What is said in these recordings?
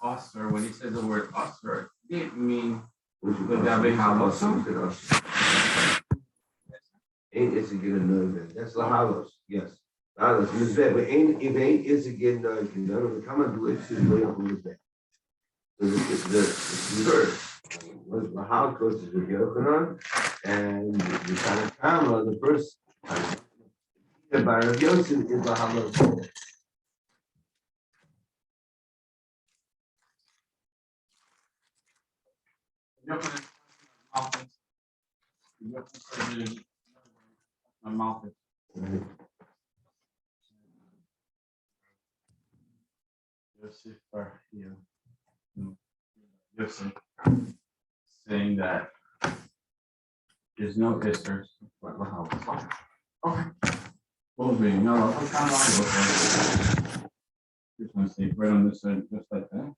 usher, when he said the word usher, he didn't mean לגבי הלוסו? Ain't is again no. That's lahalos. Yes. Lahalos. Mizbeh. But if ain't is again no, you can come and do it. It's way up on Mizbeh. So the third. Lahal goes to the Yochanan and the Tanakama, the first time. The Bar of Yosef is lahalos. My mouth is. Yosef are here. Yosef saying that there's no isters. Okay. Moving. No, I'm kind of just want to say right on this side, just like that.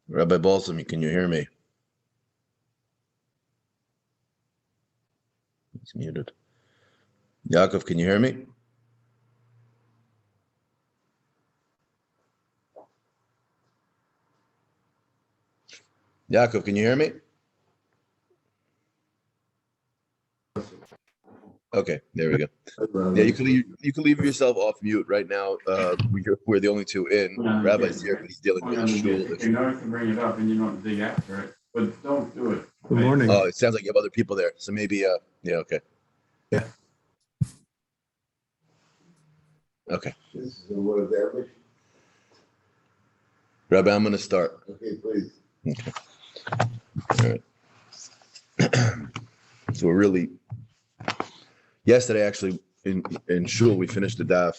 Rabbi Balsam, can you hear me? He's muted. Yaakov, can you hear me? Yaakov, can you hear me? Okay, there we go. Yeah, you can leave yourself off mute right now. We're the only two in. Rabbi's here, but he's dealing with a shul You issue. know you can bring it up and you don't dig after it, but don't do it. Good morning. Oh, it sounds like you have other people there, so maybe yeah, okay. Yeah. Okay. This is a word of damage. Rabbi, I'm gonna start. Okay, please. Okay. All right. So we're really yesterday actually in shul we finished the daf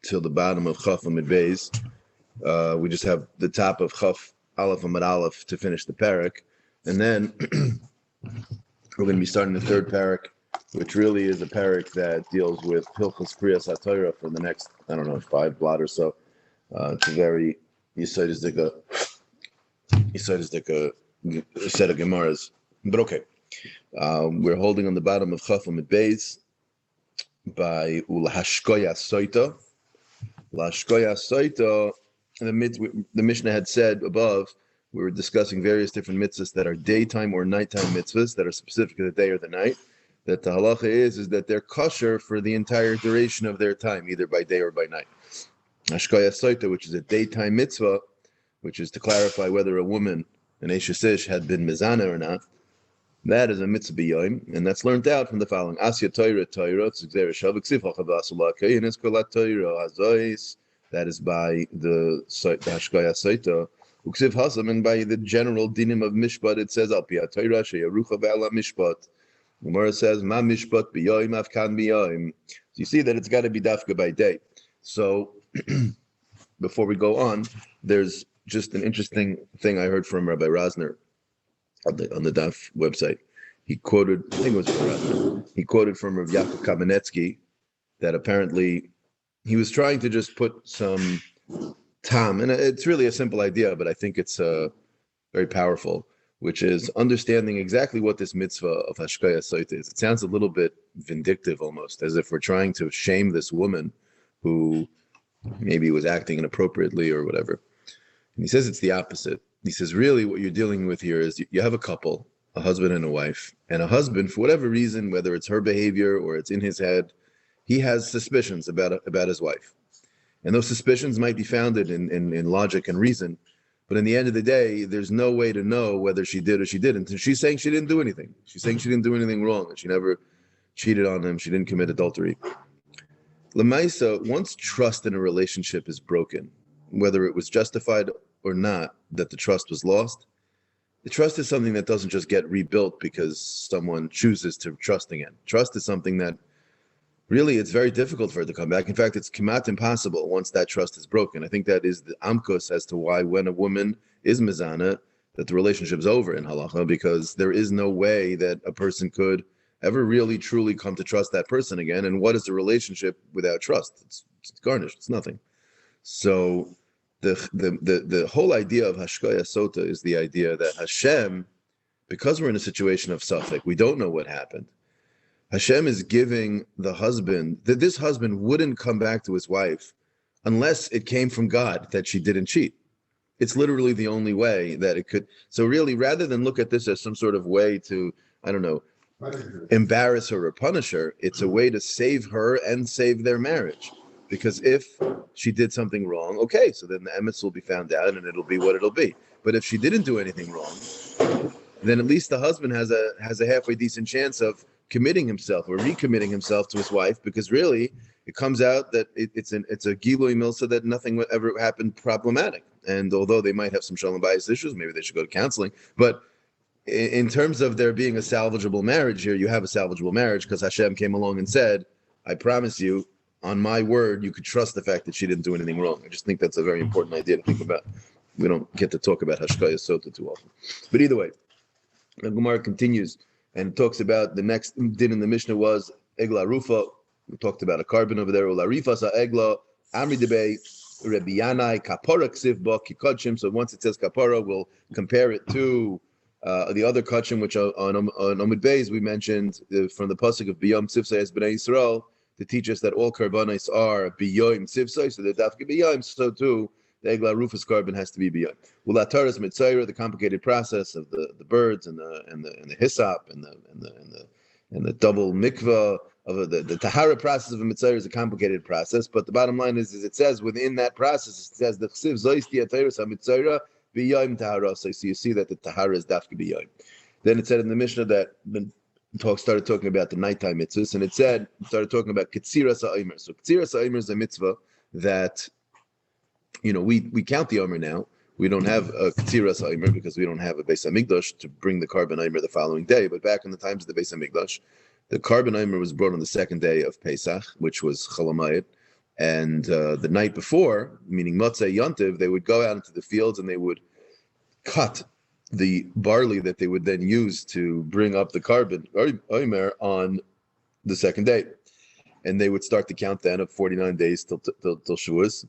till the bottom of Chaf Amid Beis. We just have the top of Chaf Aleph Amid Aleph to finish the parak, and then we're going to be starting the third parak, which really is a parak that deals with Hilchos Kriyas HaTorah for the next 5 blot or so. It's a very Yisaitistic set of Gemaras, but okay. We're holding on the bottom of Chaf Amid Beis by Ulahashkoya Soita. Lashkoya Soita, the Mishnah had said above, we were discussing various different mitzvahs that are daytime or nighttime mitzvahs that are specific to the day or the night. That the halacha is that they're kosher for the entire duration of their time, either by day or by night. Lashkoya Soita, which is a daytime mitzvah, which is to clarify whether a woman, an Eshes Ish, had been mizana or not. That is a mitzvah b'yoim, and that's learned out from the following: Asya Torah, that is by the Hashkaya Saita. Uksiv Hasam, and by the general dinim of Mishpat, it says Al Pia Torah sheyarucha ve'ala Mishpat. Gemara says Ma Mishpat b'yoim afkan b'yoim. So you see that it's got to be dafka by day. So before we go on, there's just an interesting thing I heard from Rabbi Rosner on the DAF website. He quoted, I think it was Rosner. He quoted from Rav Yaakov Kamenetsky that apparently he was trying to just put some tam, and it's really a simple idea, but I think it's very powerful, which is understanding exactly what this mitzvah of Hashkaya Sait is. It sounds a little bit vindictive almost, as if we're trying to shame this woman who maybe was acting inappropriately or whatever. And he says it's the opposite. He says, really, what you're dealing with here is you have a couple, a husband and a wife, and a husband, for whatever reason, whether it's her behavior or it's in his head, he has suspicions about his wife. And those suspicions might be founded in logic and reason, but in the end of the day, there's no way to know whether she did or she didn't. And she's saying she didn't do anything. She's saying she didn't do anything wrong, and she never cheated on him. She didn't commit adultery. Lemaisa, once trust in a relationship is broken, whether it was justified or not, that the trust was lost, the trust is something that doesn't just get rebuilt because someone chooses to trust again. Trust is something that really it's very difficult for it to come back. In fact, it's kamat impossible once that trust is broken. I think that is the amkos as to why when a woman is mizana, that the relationship's over in halacha, because there is no way that a person could ever really truly come to trust that person again. And what is a relationship without trust? It's garnished. It's nothing. So the whole idea of Hashkaya Sota is the idea that Hashem, because we're in a situation of suffix, we don't know what happened. Hashem is giving the husband, that this husband wouldn't come back to his wife unless it came from God that she didn't cheat. It's literally the only way that it could. So really, rather than look at this as some sort of way to, embarrass her or punish her, it's a way to save her and save their marriage. Because if she did something wrong, okay, so then the emes will be found out and it'll be what it'll be. But if she didn't do anything wrong, then at least the husband has a halfway decent chance of committing himself or recommitting himself to his wife, because really it comes out that it's a gilui milsa that nothing would ever happen problematic. And although they might have some shalom bayis issues, maybe they should go to counseling. But in terms of there being a salvageable marriage here, you have a salvageable marriage because Hashem came along and said, I promise you, on my word, you could trust the fact that she didn't do anything wrong. I just think that's a very important idea to think about. We don't get to talk about Hashkaya Sota too often. But either way, the Gemara continues and talks about the next din in the Mishnah was Egla Rufa. We talked about a carbon over there. Ola Rifa sa Egla, Amri Debe, Rebi Yanai, Kapara Ksiv Ba, Kikachim. So once it says Kapara, we'll compare it to the other kachim, which on Amud Beis we mentioned from the pasuk of Biyom Tzivsai as Bnei Yisrael, to teach us that all karbanos are Biyoim Tzivsai, so they're Dafke Biyoim. So too, the Egla Rufus carbon has to be beyond. Ulataras Mitzayra, the complicated process of the birds and the hyssop and the double mikvah of the tahara process of a Mitzayra is a complicated process. But the bottom line is it says within that process, it says the Chsiv Zoisti Atayras HaMitzayra B'Yayim Tahara. So you see that the tahara is dafki b'yayim. Then it said in the Mishnah that started talking about the nighttime mitzvahs, and it started talking about Ketziras HaOmer. So Ketziras HaOmer is a mitzvah that, we count the Omer now. We don't have a Ketziras HaOmer because we don't have a Beis HaMikdash to bring the carbon Omer the following day. But back in the times of the Beis HaMikdash, the carbon Omer was brought on the second day of Pesach, which was Chalamayit. And the night before, meaning Motzei Yontiv, they would go out into the fields and they would cut the barley that they would then use to bring up the carbon Omer on the second day. And they would start the count then of 49 days till Shavuos.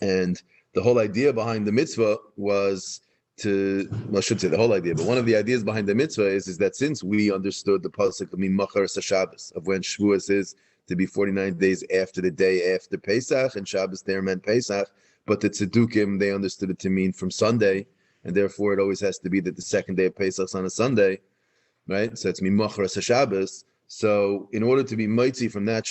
And the whole idea behind the mitzvah was I should say the whole idea, but one of the ideas behind the mitzvah is that since we understood the pasuk of Mimachar Shabbos, of when Shavuos is to be 49 days after the day after Pesach, and Shabbos there meant Pesach, but the Tzedukim, they understood it to mean from Sunday, and therefore it always has to be that the second day of Pesach is on a Sunday, right? So it's Mimachar Shabbos. So in order to be mitzi from that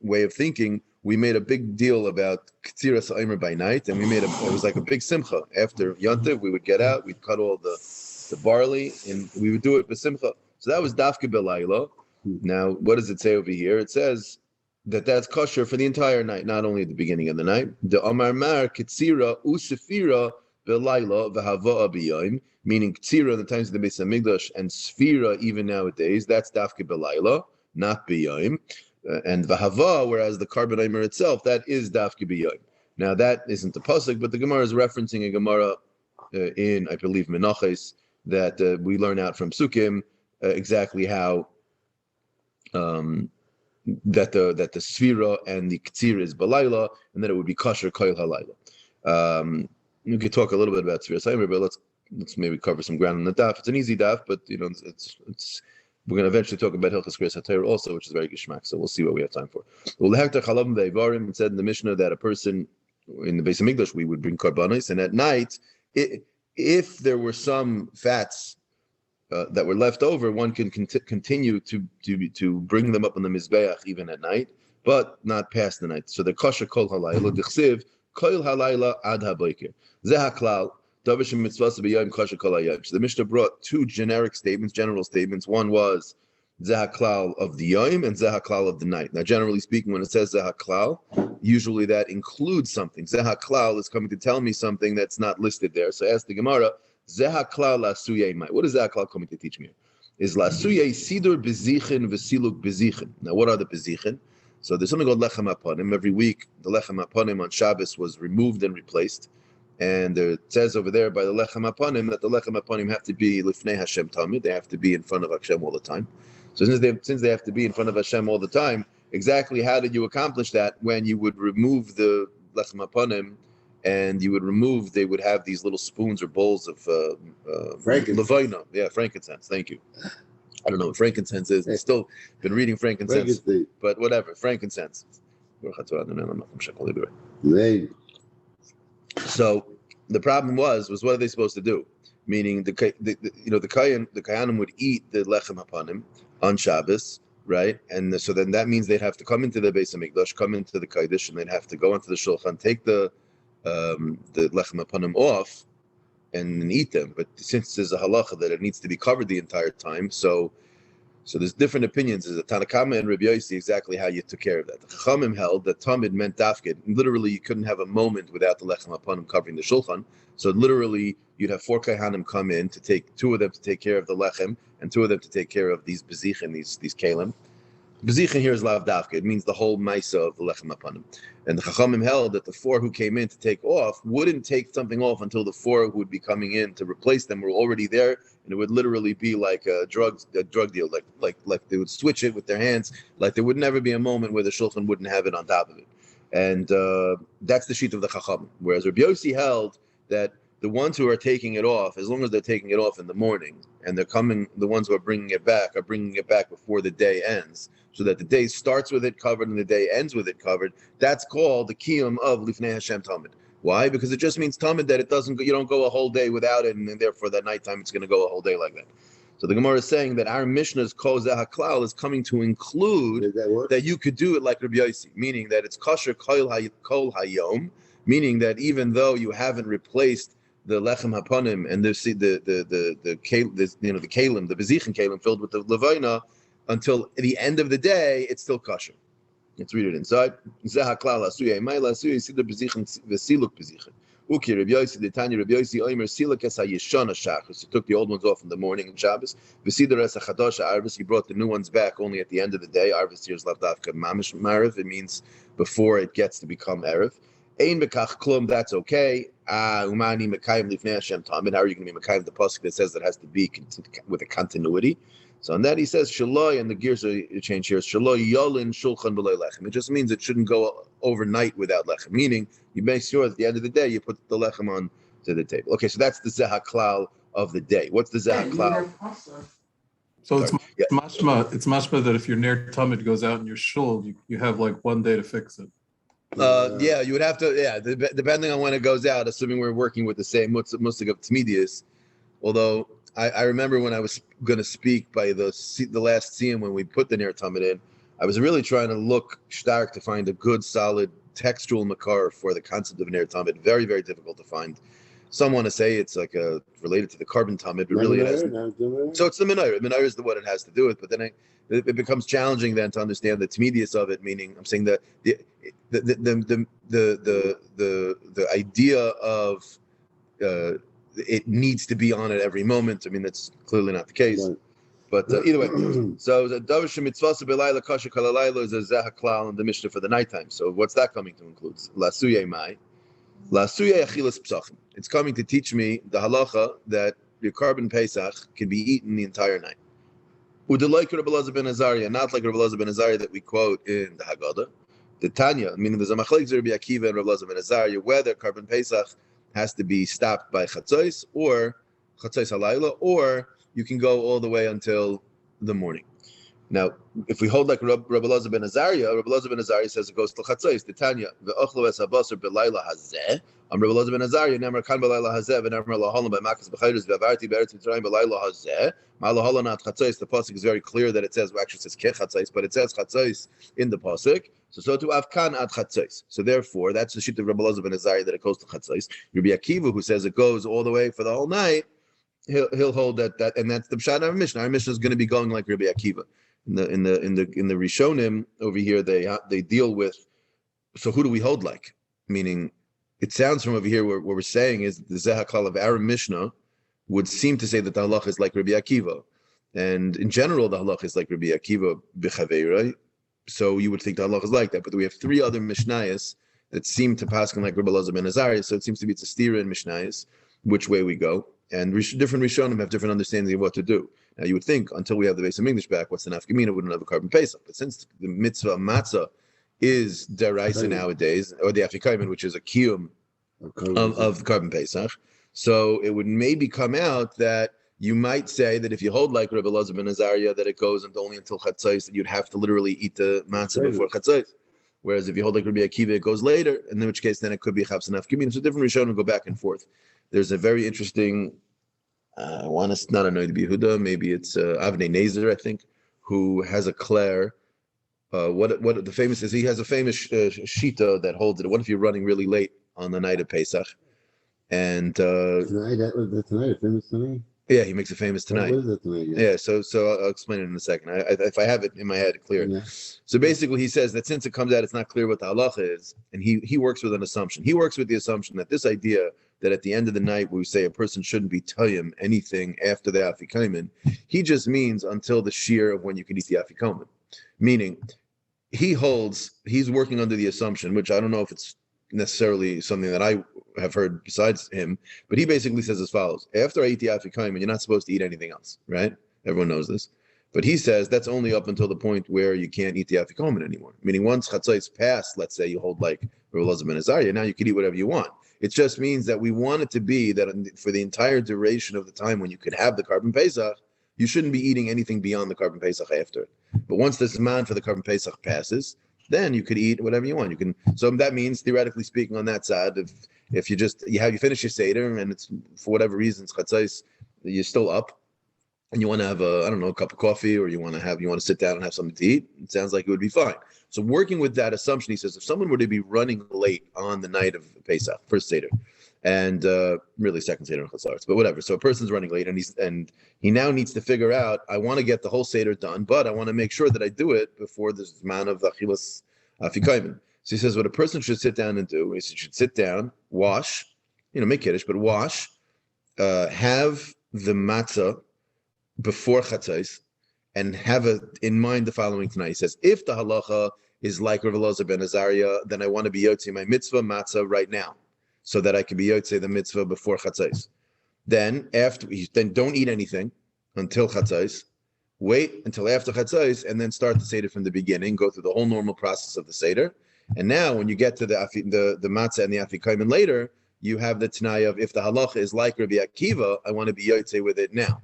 way of thinking, we made a big deal about Ketziras HaOmer by night, and it was like a big simcha. After Yontiv, we would get out, we'd cut all the barley, and we would do it b'simcha. So that was Dafke B'Layla. Now, what does it say over here? It says that that's kosher for the entire night, not only at the beginning of the night. The Amar Mar Ketzira Usefira B'Layla V'Hava'a B'Yayim, meaning Ketzira in the times of the Beis HaMikdash and Sfira even nowadays, that's Dafke B'Layla, not B'Yayim. And V'Hava, whereas the carbon Omer itself, that is Dafke B'Yayim. Now, that isn't the pasuk, but the Gemara is referencing a Gemara in, I believe, Menachos, that we learn out from Sukkim exactly how that the Sfira and the Ktsir is Balayla, and that it would be kosher Koil Halayla. We could talk a little bit about Sfira Saimer, but let's maybe cover some ground on the daf. It's an easy daf, but it's we're going to eventually talk about Hilchos Kriyas HaTorah also, which is very gishmak. So we'll see what we have time for. It said in the Mishnah that a person in the Beis HaMikdash, we would bring karbanos, and at night, if there were some fats that were left over, one can continue to bring them up on the mizbeach even at night, but not past the night. So the kosher kol halayla d'chsiv kol halayla ad haboker zeh haklal. So the Mishnah brought two general statements. One was Zehaklal of the Yom and Zehaklal of the night. Now, generally speaking, when it says Zehaklal, usually that includes something. Zehaklal is coming to tell me something that's not listed there. So ask the Gemara, Zehaklal lasuye mai. What is Zehaklal coming to teach me? Is lasuye sidur bezichin v'siluk bezichin. Now, what are the bezichin? So there's something called lechem hapanim. Every week, the lechem hapanim on Shabbos was removed and replaced. And it says over there by the lechem hapanim that the lechem hapanim have to be lifnei Hashem tamid. They have to be in front of Hashem all the time. So since they have to be in front of Hashem all the time, exactly how did you accomplish that when you would remove the lechem hapanim and they would have these little spoons or bowls of levina. Yeah, frankincense. Thank you. I don't know what frankincense is. I've still been reading frankincense, but whatever, frankincense. So the problem was what are they supposed to do? Meaning the Kayanim would eat the lechem hapanim on Shabbos, right? And so then that means they'd have to come into the Beis HaMikdash, come into the Kodesh, and they'd have to go onto the shulchan, take the lechem hapanim off, and eat them. But since there's a halacha that it needs to be covered the entire time, so there's different opinions. There's a Tanakama and Rabbi Yossi exactly how you took care of that. The Chachamim held that Tamid meant dafkid. Literally, you couldn't have a moment without the lechem hapanim covering the shulchan. So literally, you'd have 4 kaihanim come in to take 2 of them to take care of the lechem, and 2 of them to take care of these bezichin, these kalim. Bezichin here is lav dafka. It means the whole maisa of the lechem hapanim. And the Chachamim held that the 4 who came in to take off wouldn't take something off until the 4 who would be coming in to replace them were already there, and it would literally be like a drug deal, like they would switch it with their hands, like there would never be a moment where the shulchan wouldn't have it on top of it. And that's the sheet of the Chachamim. Whereas Rabbi Yossi held that the ones who are taking it off, as long as they're taking it off in the morning, and they're coming, the ones who are bringing it back before the day ends, so that the day starts with it covered and the day ends with it covered. That's called the kiyum of lifnei Hashem tamid. Why? Because it just means tamid that it doesn't. You don't go a whole day without it, and therefore that nighttime it's going to go a whole day like that. So the Gemara is saying that our Mishnah's kol zahaklal is coming to include that you could do it like Rabbi Yossi, meaning that it's kosher kol hayom, meaning that even though you haven't replaced the lechem hapanim and the kalim, the bezichen kalim filled with the levina, until the end of the day, it's still kosher. Let's read it inside. Zahaklal asuya mayla asuya siddur bezichen v'siluk bezichen. Uki Rabbi Yossi, the Tanya Rabbi Yossi, Omer siluk es hayishana shachris. He took the old ones off in the morning on Shabbos. V'siddur es hachadosha arvis. He brought the new ones back only at the end of the day. Arvis here is lavdavka mamish mariv. It means before it gets to become erev. Ein bekach klum. That's okay. Umani mekayim lifnei Hashem tamid. How are you going to be mekayim the pasuk that says that has to be with a continuity? So on that he says shaloi, and the gears are changed here. Shaloi yolin shulchan b'lei lechem. It just means it shouldn't go overnight without lechem. Meaning you make sure at the end of the day you put the lechem on to the table. Okay, so that's the zehaklal of the day. What's the zehaklal? So it's mashma. It's mashma that if your ner tamid goes out in your shul, you have like one day to fix it. Yeah, you would have to. Yeah, depending on when it goes out. Assuming we're working with the same musig of tmidius, although. I remember when I was going to speak by the last siyum when we put the ner tamid in, I was really trying to look stark to find a good, solid textual makar for the concept of ner tamid. Very, very difficult to find. Some want to say it's like related to the carbon tamid, but really it has. So it's the menorah. Menorah is what it has to do with, but then it becomes challenging then to understand the tmidius of it. Meaning, I'm saying that the idea of it needs to be on at every moment. I mean, that's clearly not the case. Right. But either way, so the Davish mitzvah belayla kasha kalalayla is a zehaklal in the Mishnah for the nighttime. So what's that coming to include? Lasuye mai, lasuye achilas psachim. It's coming to teach me the halacha that your carbon pesach can be eaten the entire night. Udelaik Rabbi Elazar ben Azariah, not like Rabbi Elazar ben Azariah that we quote in the Haggadah. The Tanya, meaning there's a machlek Rabbi Akiva and Rabbi Elazar ben Azariah, whether carbon pesach has to be stopped by chatzos or chatzos halayla, or you can go all the way until the morning. Now, if we hold like Rabbi Elazar ben Azariah says it goes till chatzos. The Tanya, ve'ochlo es habasar belayla hazeh. Rabbi Elazar ben Azariah, nemer kan belayla hazeh, v'nemer lahalam b'makas b'chayres v'avarti b'eretz mitzrayim belayla hazeh. Ma'lahala not chatzos. The pasuk is very clear that it says, well, actually it says ke chatzos, but it says chatzos in the pasuk. So to avkan ad chatzos. So therefore, that's the shit of Rabbi Elazar ben Azariah that it goes to chatzos. Rabbi Akiva, who says it goes all the way for the whole night, he'll hold that, and that's the pshat of our Mishnah. Our Mishnah is going to be going like Rabbi Akiva. In the Rishonim over here, they deal with. So who do we hold like? Meaning, it sounds from over here what we're saying is the zehaklal of our Mishnah would seem to say that the halach is like Rabbi Akiva, and in general the halach is like Rabbi Akiva b'chaveirah. So you would think the halach is like that, but we have three other mishnayos that seem to pass like Rabbi Elazar ben Azariah. So it seems to be it's a stira in mishnayos which way we go, and different Rishonim have different understanding of what to do. Now you would think until we have the base of English back, what's the nafkamina? We don't have a carbon pesach, but since the mitzvah of matzah is deraisa nowadays, or the afikaiman, which is a kiyum of carbon pesach, so it would maybe come out that you might say that if you hold like Rabbi Elazar ben Azariah that it goes only until chatzos, that you'd have to literally eat the matzah before chatzos. Whereas if you hold like Rabbi Akiva, it goes later, and in which case then it could be chaps and nafkamina. So different Rishonim go back and forth. There's a very interesting. I want to not annoy the Yehuda. Maybe it's Avnei Nezer, I think, who has a Claire. What the famous is? He has a famous shita that holds it. What if you're running really late on the night of Pesach? And tonight, famous tonight. Yeah, he makes it famous tonight. What is it tonight? Yeah, so I'll explain it in a second. If I have it in my head, clear. Yeah. So basically, he says that since it comes out, it's not clear what the halacha is, and he works with an assumption. He works with the assumption that this idea that at the end of the night we say a person shouldn't be toyim anything after the afikomen, he just means until the shiur of when you can eat the afikomen. Meaning, he's working under the assumption, which I don't know if it's necessarily something that I have heard besides him, but he basically says as follows: after I eat the afikomen, you're not supposed to eat anything else, right? Everyone knows this. But he says that's only up until the point where you can't eat the afikomen anymore. Meaning once chatzos passed, let's say you hold like Rabbi Elazar ben Azariah, now you can eat whatever you want. It just means that we want it to be that for the entire duration of the time when you could have the Carbon Pesach, you shouldn't be eating anything beyond the Carbon Pesach after it. But once this Zman for the Carbon Pesach passes, then you could eat whatever you want. You can. So that means, theoretically speaking, on that side, if you finish your Seder and it's for whatever reason it's Chatzos, you're still up, and you want to have a cup of coffee, or you want to sit down and have something to eat, it sounds like it would be fine. So working with that assumption, he says, if someone were to be running late on the night of Pesach, first Seder, and really second Seder and Chatzos, but whatever. So a person's running late, and he now needs to figure out, I want to get the whole Seder done, but I want to make sure that I do it before the Zman of Achilas Afikaimen. So he says, what a person should sit down and do is he should sit down, wash, make Kiddush, but wash, have the matzah before Chatzos, and have in mind the following tonight. He says, if the halacha is like Rav Elazar ben Azariah, then I want to be yotze my mitzvah matzah right now, so that I can be yotze the mitzvah before Chatzos. Then don't eat anything until Chatzos. Wait until after Chatzos, and then start the Seder from the beginning. Go through the whole normal process of the Seder. And now, when you get to the matzah and the afikomen later, you have the t'nai of, if the halacha is like Rabbi Akiva, I want to be yotze with it now.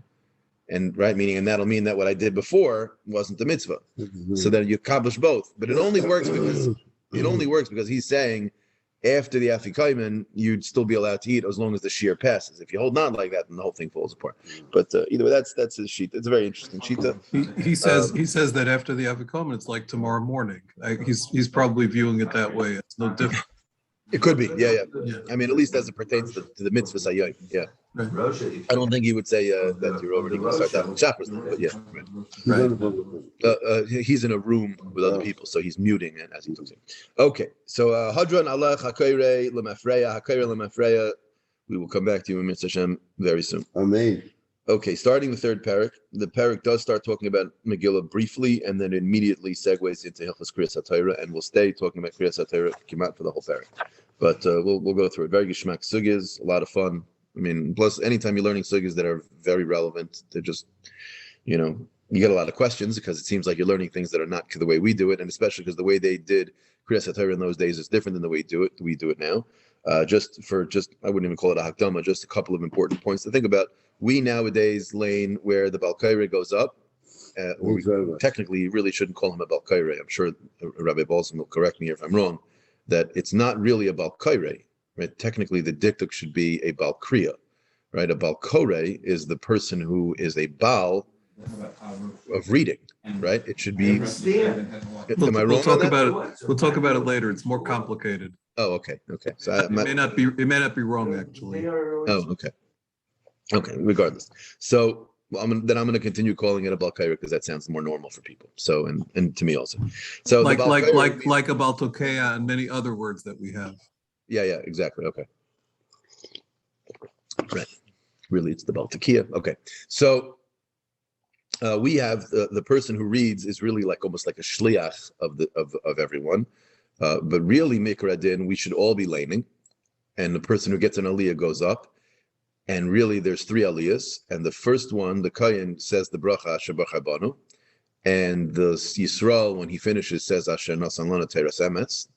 And that'll mean that what I did before wasn't the mitzvah. So that you accomplish both. But it only works because he's saying after the afikomen, you'd still be allowed to eat as long as the shiur passes. If you hold on like that, then the whole thing falls apart. But either way, that's his sheet. It's a very interesting sheet. He says that after the afikomen, it's like tomorrow morning. He's probably viewing it that way. It's no different. It could be, yeah. I mean, at least as it pertains to the mitzvah sayyim, yeah. Right. I don't think he would say that you're already going to start that on Shabbos, but yeah. Right. He's in a room with other people, so he's muting it as he talks. Okay, so Hadran Alech Hakoire Lemafreya. We will come back to you in Mitzvah Hashem very soon. Amen. Okay, starting the third parak. The parak does start talking about Megillah briefly, and then immediately segues into Hilchos Kriyas HaTorah, and we'll stay talking about Kriyas HaTorah Kimat for the whole parak. But we'll go through it. Very Gishmak Sugis, a lot of fun. I mean, plus anytime you're learning sugis that are very relevant, to just, you get a lot of questions because it seems like you're learning things that are not the way we do it, and especially because the way they did Kriyas HaTorah in those days is different than the way we do it now. I wouldn't even call it a hakdama, just a couple of important points to think about. We nowadays lane where the Balkaira goes up, or we technically really shouldn't call him a Balkaira. I'm sure Rabbi Balsam will correct me if I'm wrong, that it's not really a Balkaira, right? Technically, the diktuk should be a Balkriya, right? A Balkore is the person who is a Baal of reading, right? It should be. Am I wrong? We'll talk about it later. It's more complicated. Oh, okay. So it may not be wrong actually. Oh, okay. Regardless. So I'm going to continue calling it a Balkaira because that sounds more normal for people. So and to me also. So like a Baltokea and many other words that we have. Yeah, exactly. Okay. Right. Really, it's the Baltakia. Okay. So we have the person who reads is really almost like a shliach of everyone. But really, Mikra Din, we should all be laning. And the person who gets an aliyah goes up. And really, there's 3 aliyahs. And the first one, the Kayin says the bracha Asher B'Chabanu. And the Yisrael, when he finishes, says Asher Nasan Lana Teras Emetz.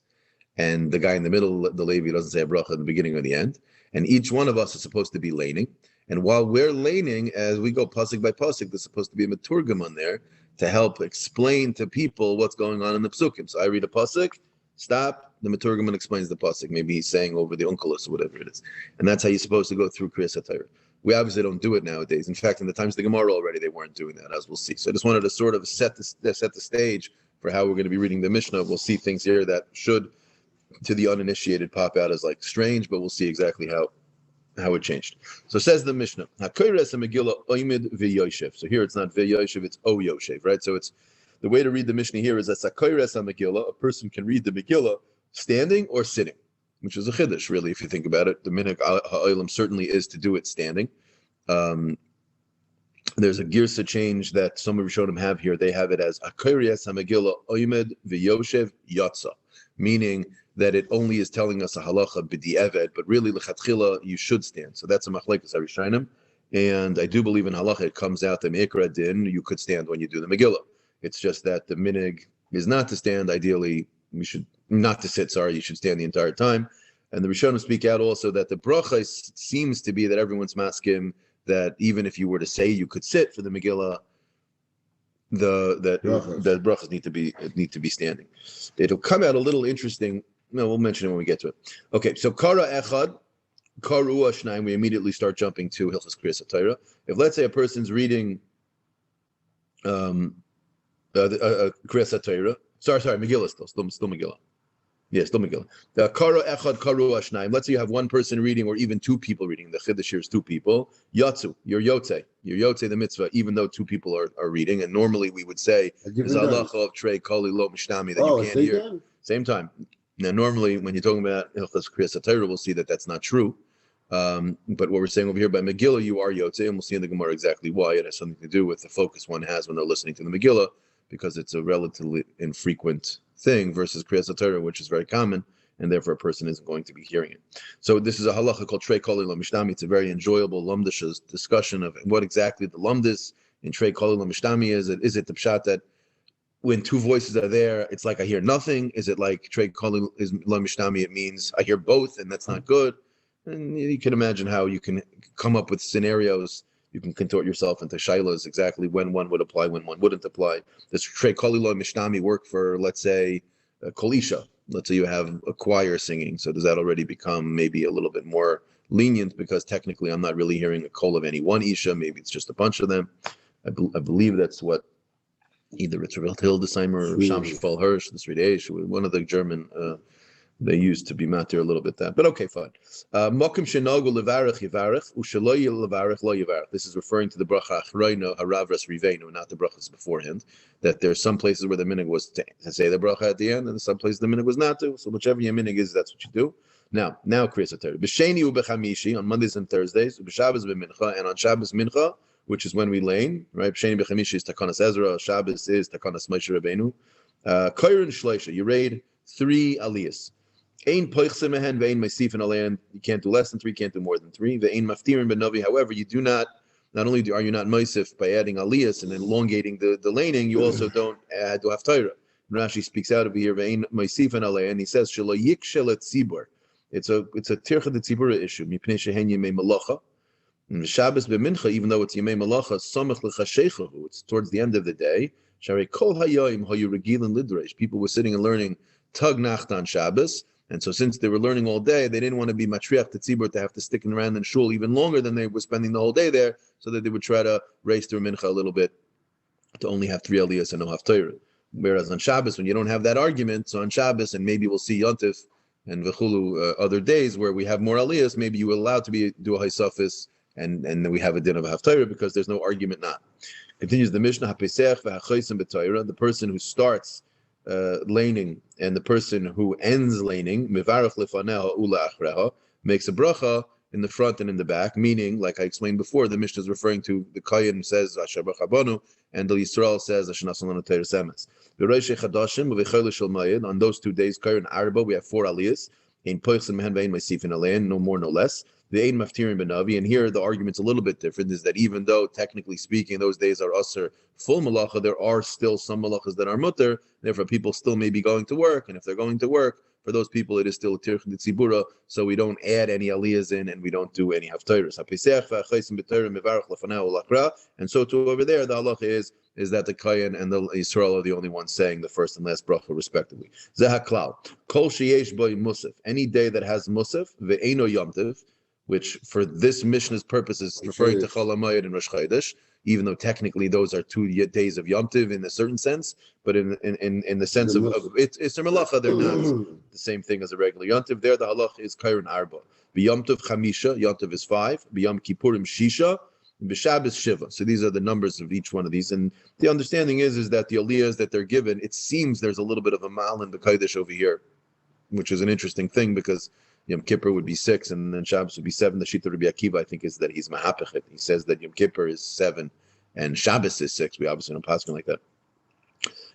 And the guy in the middle, the Levi, doesn't say a bracha at the beginning or the end. And each one of us is supposed to be laning. And while we're laning, as we go pasuk by pasuk, there's supposed to be a maturgam on there to help explain to people what's going on in the psukim. So I read a pasuk, stop, the maturgaman explains the pasuk. Maybe he's saying over the unkelus or whatever it is. And that's how you're supposed to go through Kriyas HaTorah. We obviously don't do it nowadays. In fact, in the times of the Gemara already, they weren't doing that, as we'll see. So I just wanted to sort of set the stage for how we're going to be reading the Mishnah. We'll see things here that should, to the uninitiated, pop out as strange, but we'll see exactly how it changed. So says the Mishnah, HaKoires HaMegillah Oimid V'Yoshev. So here it's not V'Yoshev, it's O Yoshev, right? So it's the way to read the Mishnah here is that HaKoires HaMegillah, a person can read the Megillah standing or sitting, which is a chiddush, really, if you think about it. The minhag ha'olam certainly is to do it standing. There's a girsa change that some of Rishonim have here. They have it as HaKoires HaMegillah Oimid V'Yoshev Yatsa, meaning that it only is telling us a halacha b'di'eved, but really l'chatchila you should stand. So that's a machlekes harishonim, and I do believe in halacha it comes out that meikra din you could stand when you do the Megillah. It's just that the minig is not to stand. Ideally, you should not to sit. Sorry, you should stand the entire time. And the Rishonim speak out also that the bracha seems to be that everyone's maskim that even if you were to say you could sit for the Megillah, the brachas need to be standing. It'll come out a little interesting. No, we'll mention it when we get to it. Okay, so kara echad, karu ashnaim. We immediately start jumping to Hilchos Kriyas HaTorah. If let's say a person's reading Kriyas HaTorah, sorry, Megillah still Megillah. Yes, still Megillah. Kara echad karu ashnaim. Let's say you have one person reading, or even two people reading. The chiddush here is two people. Yatsu, you're yotze the mitzvah, even though two people are reading. And normally we would say there's halacha of trei kali lo mishnami that you can't hear. Time? Same time. Now, normally when you're talking about Hilchos Kriyas HaTorah, we'll see that that's not true. But what we're saying over here by Megillah, you are yotze, and we'll see in the Gemara exactly why. It has something to do with the focus one has when they're listening to the Megillah, because it's a relatively infrequent thing versus Kriyas HaTorah, which is very common, and therefore a person isn't going to be hearing it. So this is a halacha called Trei Koli Lo Mishnami. It's a very enjoyable lumdish discussion of what exactly the lumdis in Trei Koli Lo Mishnami is. Is it the pshat that when two voices are there, it's like I hear nothing? Is it like Trei Koli Lo Mishnami? It means I hear both, and that's not good. And you can imagine how you can come up with scenarios. You can contort yourself into shilas exactly when one would apply, when one wouldn't apply. This Trei Koli Lo Mishnami work for, let's say, Kol Isha. Let's say you have a choir singing. So does that already become maybe a little bit more lenient, because technically I'm not really hearing a kol of any one Isha. Maybe it's just a bunch of them. I believe that's what either it's Hildesheimer or Sham Shafal Hirsch, the Srideish, one of the German. They used to be matir a little bit that, but okay, fine. Mokim shenagu levarich yivarich ushelo levarich lo yivarich. This is referring to the bracha achroino haravras rivenu, not the brachas beforehand. That there's some places where the minhag was to say the bracha at the end, and some places the minhag was not to. So whichever your minhag is, that's what you do. Now Kriyas HaTorah. B'sheni ubechamishi on Mondays and Thursdays, b'Shabbos b'mincha, and on Shabbos mincha, which is when we lane, right? B'sheni b'chamishi is Takanas Ezra. Shabbos is Takanas Moshe Rabbeinu. Koyrin shleisha. You read 3 aliyas. Ein poichse mehen ve'ein meisifin alein. You can't do less than 3, can't do more than 3. Ve'ein maftirin benovi. However, you do not only are you not meisif by adding aliyas and elongating the laning, you also don't add to haftarah. Rashi speaks out over here. Ve'ein meisifin alein. He says shelo yikshel et tzibur. It's a tircha de tzibura issue. Mipnei shehen yemei malacha. And Shabbos b'mincha, even though it's yemei malacha, samach l'chashechahu. It's towards the end of the day. Sharei kol hayoim hayu regilin lidreish. People were sitting and learning tag nacht on Shabbos. And so since they were learning all day, they didn't want to be matriach to tzibur to have to stick around in shul even longer than they were spending the whole day there, so that they would try to race through mincha a little bit to only have 3 aliyahs and no haftarah. Whereas on Shabbos, when you don't have that argument, so on Shabbos, and maybe we'll see Yontif and V'chulu other days where we have more aliyahs, maybe you are allowed to do a haisafis, and then we have a din of a haftarah because there's no argument not. Continues the Mishnah, HaPesach v'hachaysim b'Torah, the person who starts laning and the person who ends laning mivarach lefaneha ula achreha makes a bracha in the front and in the back, meaning, like I explained before, the Mishnah is referring to the Kayin says Asher B'Chabanu and the Yisrael says Asher Nasalanu Teres Emes. V'Roshei Chadashim v'Vechol Shel Mayid, on those 2 days Kayin Arba we have 4 aliyahs in Poichsen Mehen Ve'ein Meisifin Alein, no more no less. The Ein Maftirin Benavi, and here the argument's a little bit different, is that even though technically speaking those days are usher full malacha, there are still some malachas that are mutter, therefore people still may be going to work, and if they're going to work, for those people it is still a tirch de tzibura, so we don't add any aliyahs in and we don't do any haftarahs. And so too over there the halacha is that the Kayan and the Yisrael are the only ones saying the first and last bracha respectively. Zehaklau kol sheyesh boy musaf, any day that has musaf ve'eno yomtiv, which for this Mishnah's purpose is referring to Chol HaMoed and Rosh Chodesh, even though technically those are 2 days of Yom Tov in a certain sense, but in the sense of it's a melacha, they're not the same thing as a regular Yom Tov. There the halach is Kairin Arba. B'Yom Tov Chamisha, Yom Tov is 5. B'Yom Kippurim Shisha, B'Shabbos Shiva. So these are the numbers of each one of these. And the understanding is that the aliyahs that they're given, it seems there's a little bit of a mal in the Kodesh over here, which is an interesting thing because Yom Kippur would be 6, and then Shabbos would be 7. The Shita Rabbi Akiva, I think, is that he's mahapechet. He says that Yom Kippur is 7 and Shabbos is 6. We obviously don't pass like that.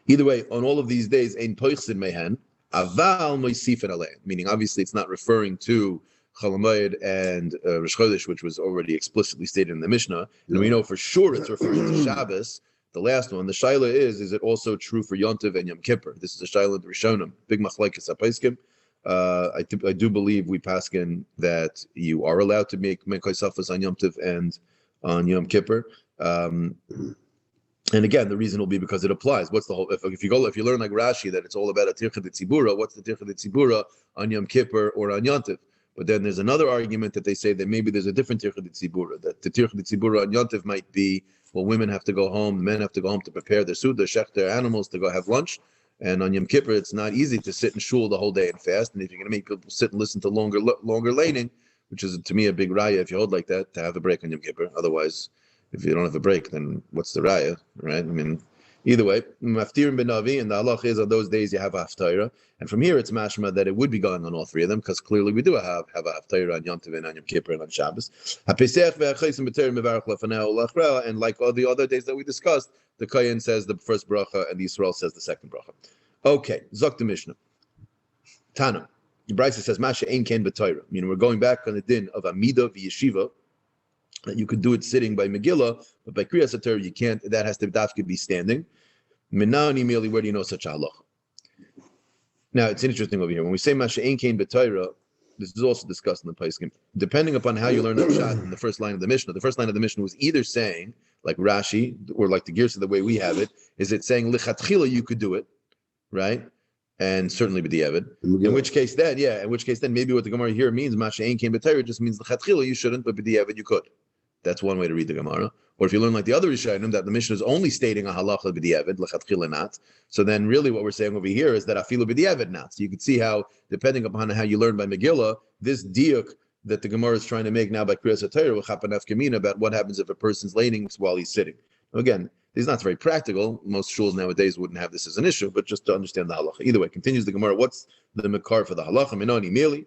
Either way, on all of these days, ein poichsin mehen aval moisifin alein. Meaning, obviously, it's not referring to Chol HaMoed and Rosh Chodesh, which was already explicitly stated in the Mishnah, and we know for sure it's referring to Shabbos. The last one, the shaila is it also true for Yom Tov and Yom Kippur? This is a shaila of the Rishonim, big machlekes hapaiskim. I do believe we paskin that you are allowed to make Menkoi Safas on Yom Tov and on Yom Kippur. And again, the reason will be because it applies. What's the whole? If you learn like Rashi that it's all about a tircha de tzibura, what's the tircha de tzibura on Yom Kippur or on Yom Tov? But then there's another argument that they say that maybe there's a different tircha de tzibura. That the tircha de tzibura on Yom Tov might be, well, women have to go home, men have to go home to prepare their suda, shech their animals to go have lunch. And on Yom Kippur, it's not easy to sit in shul the whole day and fast. And if you're going to make people sit and listen to longer laning, which is to me a big raya, if you hold like that, to have a break on Yom Kippur. Otherwise, if you don't have a break, then what's the raya, right? I mean, either way, maftirim benavi, and the halach is on those days you have a haftarah. And from here, it's mashma that it would be going on all three of them, because clearly we do have a haftarah on Yom Tov and on Yom Kippur and on Shabbos. And like all the other days that we discussed, the Kayin says the first bracha and the Yisrael says the second bracha. Okay, Zok the Mishnah. Tana. The Brisa says, Masha ein ken b'Torah. Meaning we're going back on the din of Amida v'Yeshiva, that you could do it sitting by Megilla, but by Kriyas HaTorah you can't. That has to be standing. Minani merely, where do you know such a halacha? Now it's interesting over here. When we say Masha ein ken b'Torah, this is also discussed in the Paiskim. Depending upon how you learn that shot in the first line of the Mishnah, the first line of the Mishnah was either saying, like Rashi, or like the Girsa, the way we have it, is it saying lichatchila you could do it, right? And certainly b'diavad. In which case then maybe what the Gemara here means, Masha ein ken b'Torah, just means lichatchila you shouldn't, but b'diavad you could. That's one way to read the Gemara. Or if you learn like the other Rishonim, that the Mishnah is only stating a halacha b'diavad, lechatchila not. So then really what we're saying over here is that afilu b'diavad not. So you can see how, depending upon how you learn by Megillah, this diuk that the Gemara is trying to make now by Kriyas HaTorah will happen afkamina about what happens if a person's laning while he's sitting. Again, this is not very practical. Most shuls nowadays wouldn't have this as an issue, but just to understand the halacha. Either way, continues the Gemara. What's the makar for the halacha? Minoni merely.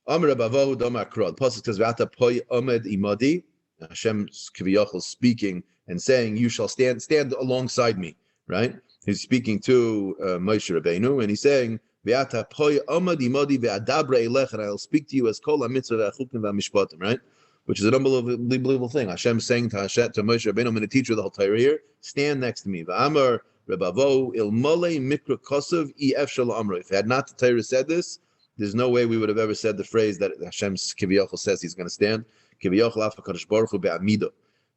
Amar Rabavahu Damar Krod. Pasuk says, "V'ata poi omed imadi." Hashem Kiviyachal speaking and saying, "You shall stand alongside me." Right? He's speaking to Moshe Rabbeinu, and he's saying, "V'ata poi omed imadi ve'adabra elech," and I'll speak to you as kol hamitzvah ve'achukim ve'mishpatim. Right? Which is an unbelievable thing. Hashem saying to Moshe Rabbeinu, "I'm going to teach you the whole Torah here. Stand next to me." V'amar Rebavo ilmole mikra kosav efshal amra. If had not the Torah said this, there's no way we would have ever said the phrase that Hashem's Kiviyachal says he's going to stand. Kiviyachal af HaKadosh Baruch Hu be'amida.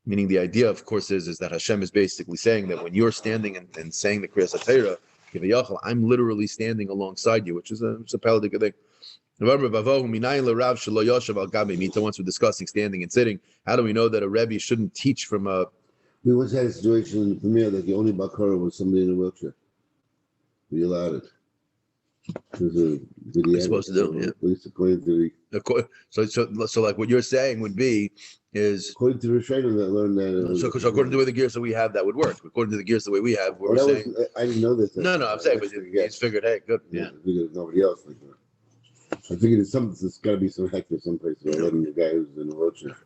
Meaning the idea, of course, is that Hashem is basically saying that when you're standing and saying the Kriyas HaTorah, Kiviyachal, I'm literally standing alongside you, which is a paladic thing. Once we're discussing standing and sitting, how do we know that a Rebbe shouldn't teach from a... We once had a situation in Woodmere that the only bakara was somebody in a wheelchair. We allowed it. You're supposed to do, yeah. At least according to the... So like what you're saying would be is... According to the Rishonim that learned that... So according to the way the gears that we have, that would work. According to the gears the way we have, we're saying... I didn't know this. No, I'm saying, but you just figured, hey, good, yeah. I figured nobody else like that. I figured there's got to be some hector someplace where letting the guy who's in a wheelchair.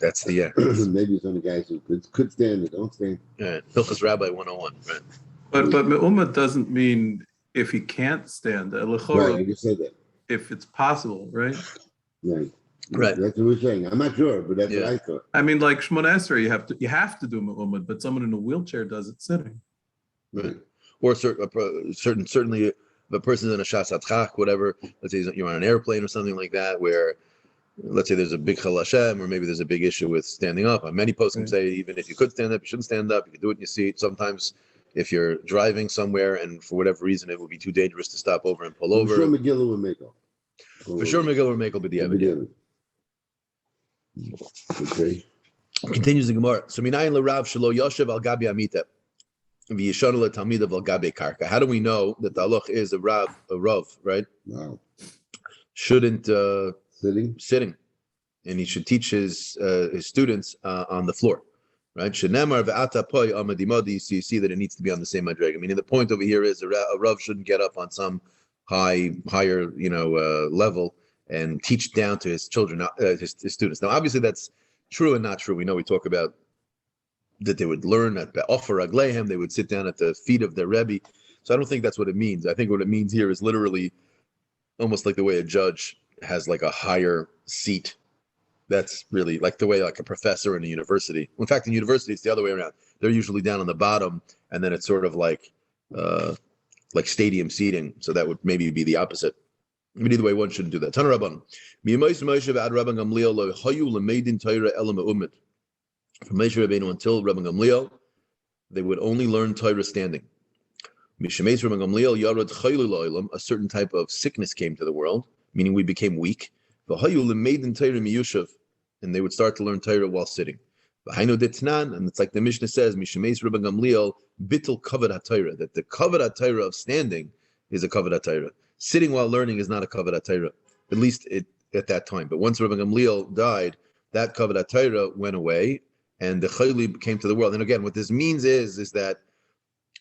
That's the, yeah. Maybe some of the guys who could stand it, don't stand. Yeah, Hilchos Rabbi 101, right? But me'umah doesn't mean if he can't stand. Right, I just said that. If it's possible, right? Right. Right. That's what we're saying. I'm not sure, but that's what I thought. I mean, like Shmona Esrei, you have to do me'umah, but someone in a wheelchair does it sitting. Right. Or certainly if a person's in a shas atchak, whatever, let's say you're on an airplane or something like that, where let's say there's a big chal Hashem, or maybe there's a big issue with standing up. Many posts can say even if you could stand up, you shouldn't stand up. You can do it in your seat. Sometimes if you're driving somewhere and for whatever reason it would be too dangerous to stop over and pull over. For sure Megilla would make up. For sure Megilla would make up with the evidence. Okay. Continues the Gemara. So minayin l'rav shelo yoshev al gabi amita v'yishana l'talmida al gabi karka. How do we know that the halach is a rav, right? Wow. Shouldn't sitting, and he should teach his students on the floor, right? Shenemar ve'ata poi amadimadi. So you see that it needs to be on the same madrega. Meaning the point over here is a rav shouldn't get up on some higher level and teach down to his children, his students. Now, obviously, that's true and not true. We know we talk about that they would learn at Offer Aglehem, they would sit down at the feet of their Rebbe. So I don't think that's what it means. I think what it means here is literally almost like the way a judge has like a higher seat. That's really like the way like a professor in a university. In fact, in university, it's the other way around. They're usually down on the bottom, and then it's sort of like stadium seating. So that would maybe be the opposite. But either way, one shouldn't do that. Tana Rabban. From Moshe Rabbeinu until Rabban Gamliel, they would only learn Torah standing. A certain type of sickness came to the world, meaning we became weak. And they would start to learn Torah while sitting. And it's like the Mishnah says, that the kavod HaTorah of standing is a kavod HaTorah. Sitting while learning is not a kavod HaTorah, at least at that time. But once Rabban Gamliel died, that kavod HaTorah went away, and the chayli came to the world. And again, what this means is that,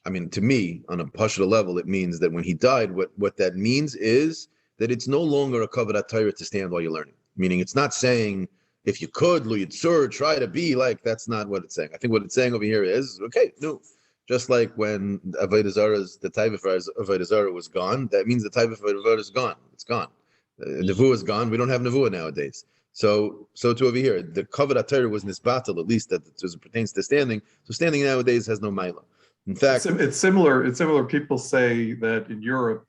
I mean, to me, on a pashut level, it means that when he died, what that means is that it's no longer a kavod HaTorah to stand while you're learning. Meaning, it's not saying if you could, lo yitzur, try to be like. That's not what it's saying. I think what it's saying over here is okay, no. Just like when Avodah Zarah's, the type of Avodah Zarah was gone, that means the type of Avodah Zarah is gone. It's gone. Nevuah is gone. We don't have Nevuah nowadays. So to over here, the kavod HaTorah was nisbatel, at least that as it pertains to standing. So standing nowadays has no maila. In fact, it's similar. It's similar. People say that in Europe,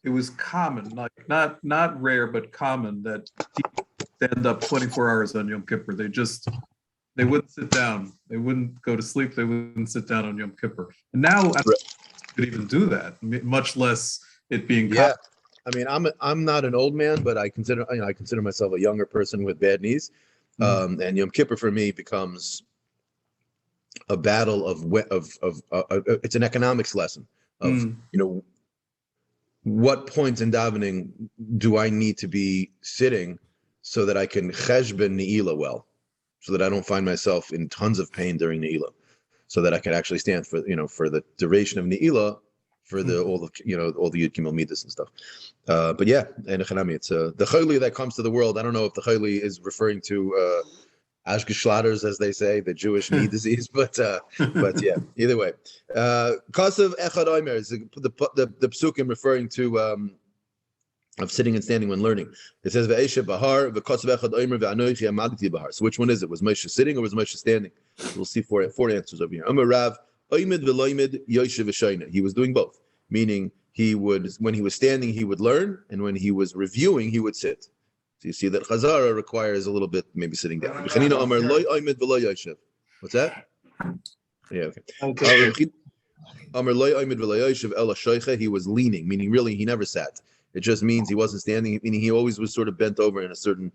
it was common, like not rare, but common that people stand up 24 hours on Yom Kippur. They wouldn't sit down. They wouldn't go to sleep. They wouldn't sit down on Yom Kippur. And now I don't think you could even do that, much less it being common. I mean, I'm not an old man, but I consider myself a younger person with bad knees, and Yom Kippur for me becomes a battle of it's an economics lesson of what points in davening do I need to be sitting so that I can cheshben ne'ilah well, so that I don't find myself in tons of pain during ne'ilah, so that I can actually stand for the duration of ne'ilah, for all the Yud Gimel Midas and stuff. But yeah, and it's the chayli that comes to the world. I don't know if the chayli is referring to Ashgeschlatters, as they say, the Jewish knee disease, but yeah, either way. Kasav Echad Omer is the psukim referring to of sitting and standing when learning. It says Ve'esha Bahar v'Kasav Echad Omer ve'Anoichi Amaditi Bahar. So which one is it? Was Moshe sitting or was Moshe standing? We'll see four answers over here. Amar Rav Oimid v'Loimid Yoshev v'Shayna. He was doing both, meaning when he was standing he would learn, and when he was reviewing he would sit. So you see that Chazara requires a little bit maybe sitting down. What's that? Yeah, okay. He was leaning, meaning really he never sat. It just means he wasn't standing, meaning he always was sort of bent over in a certain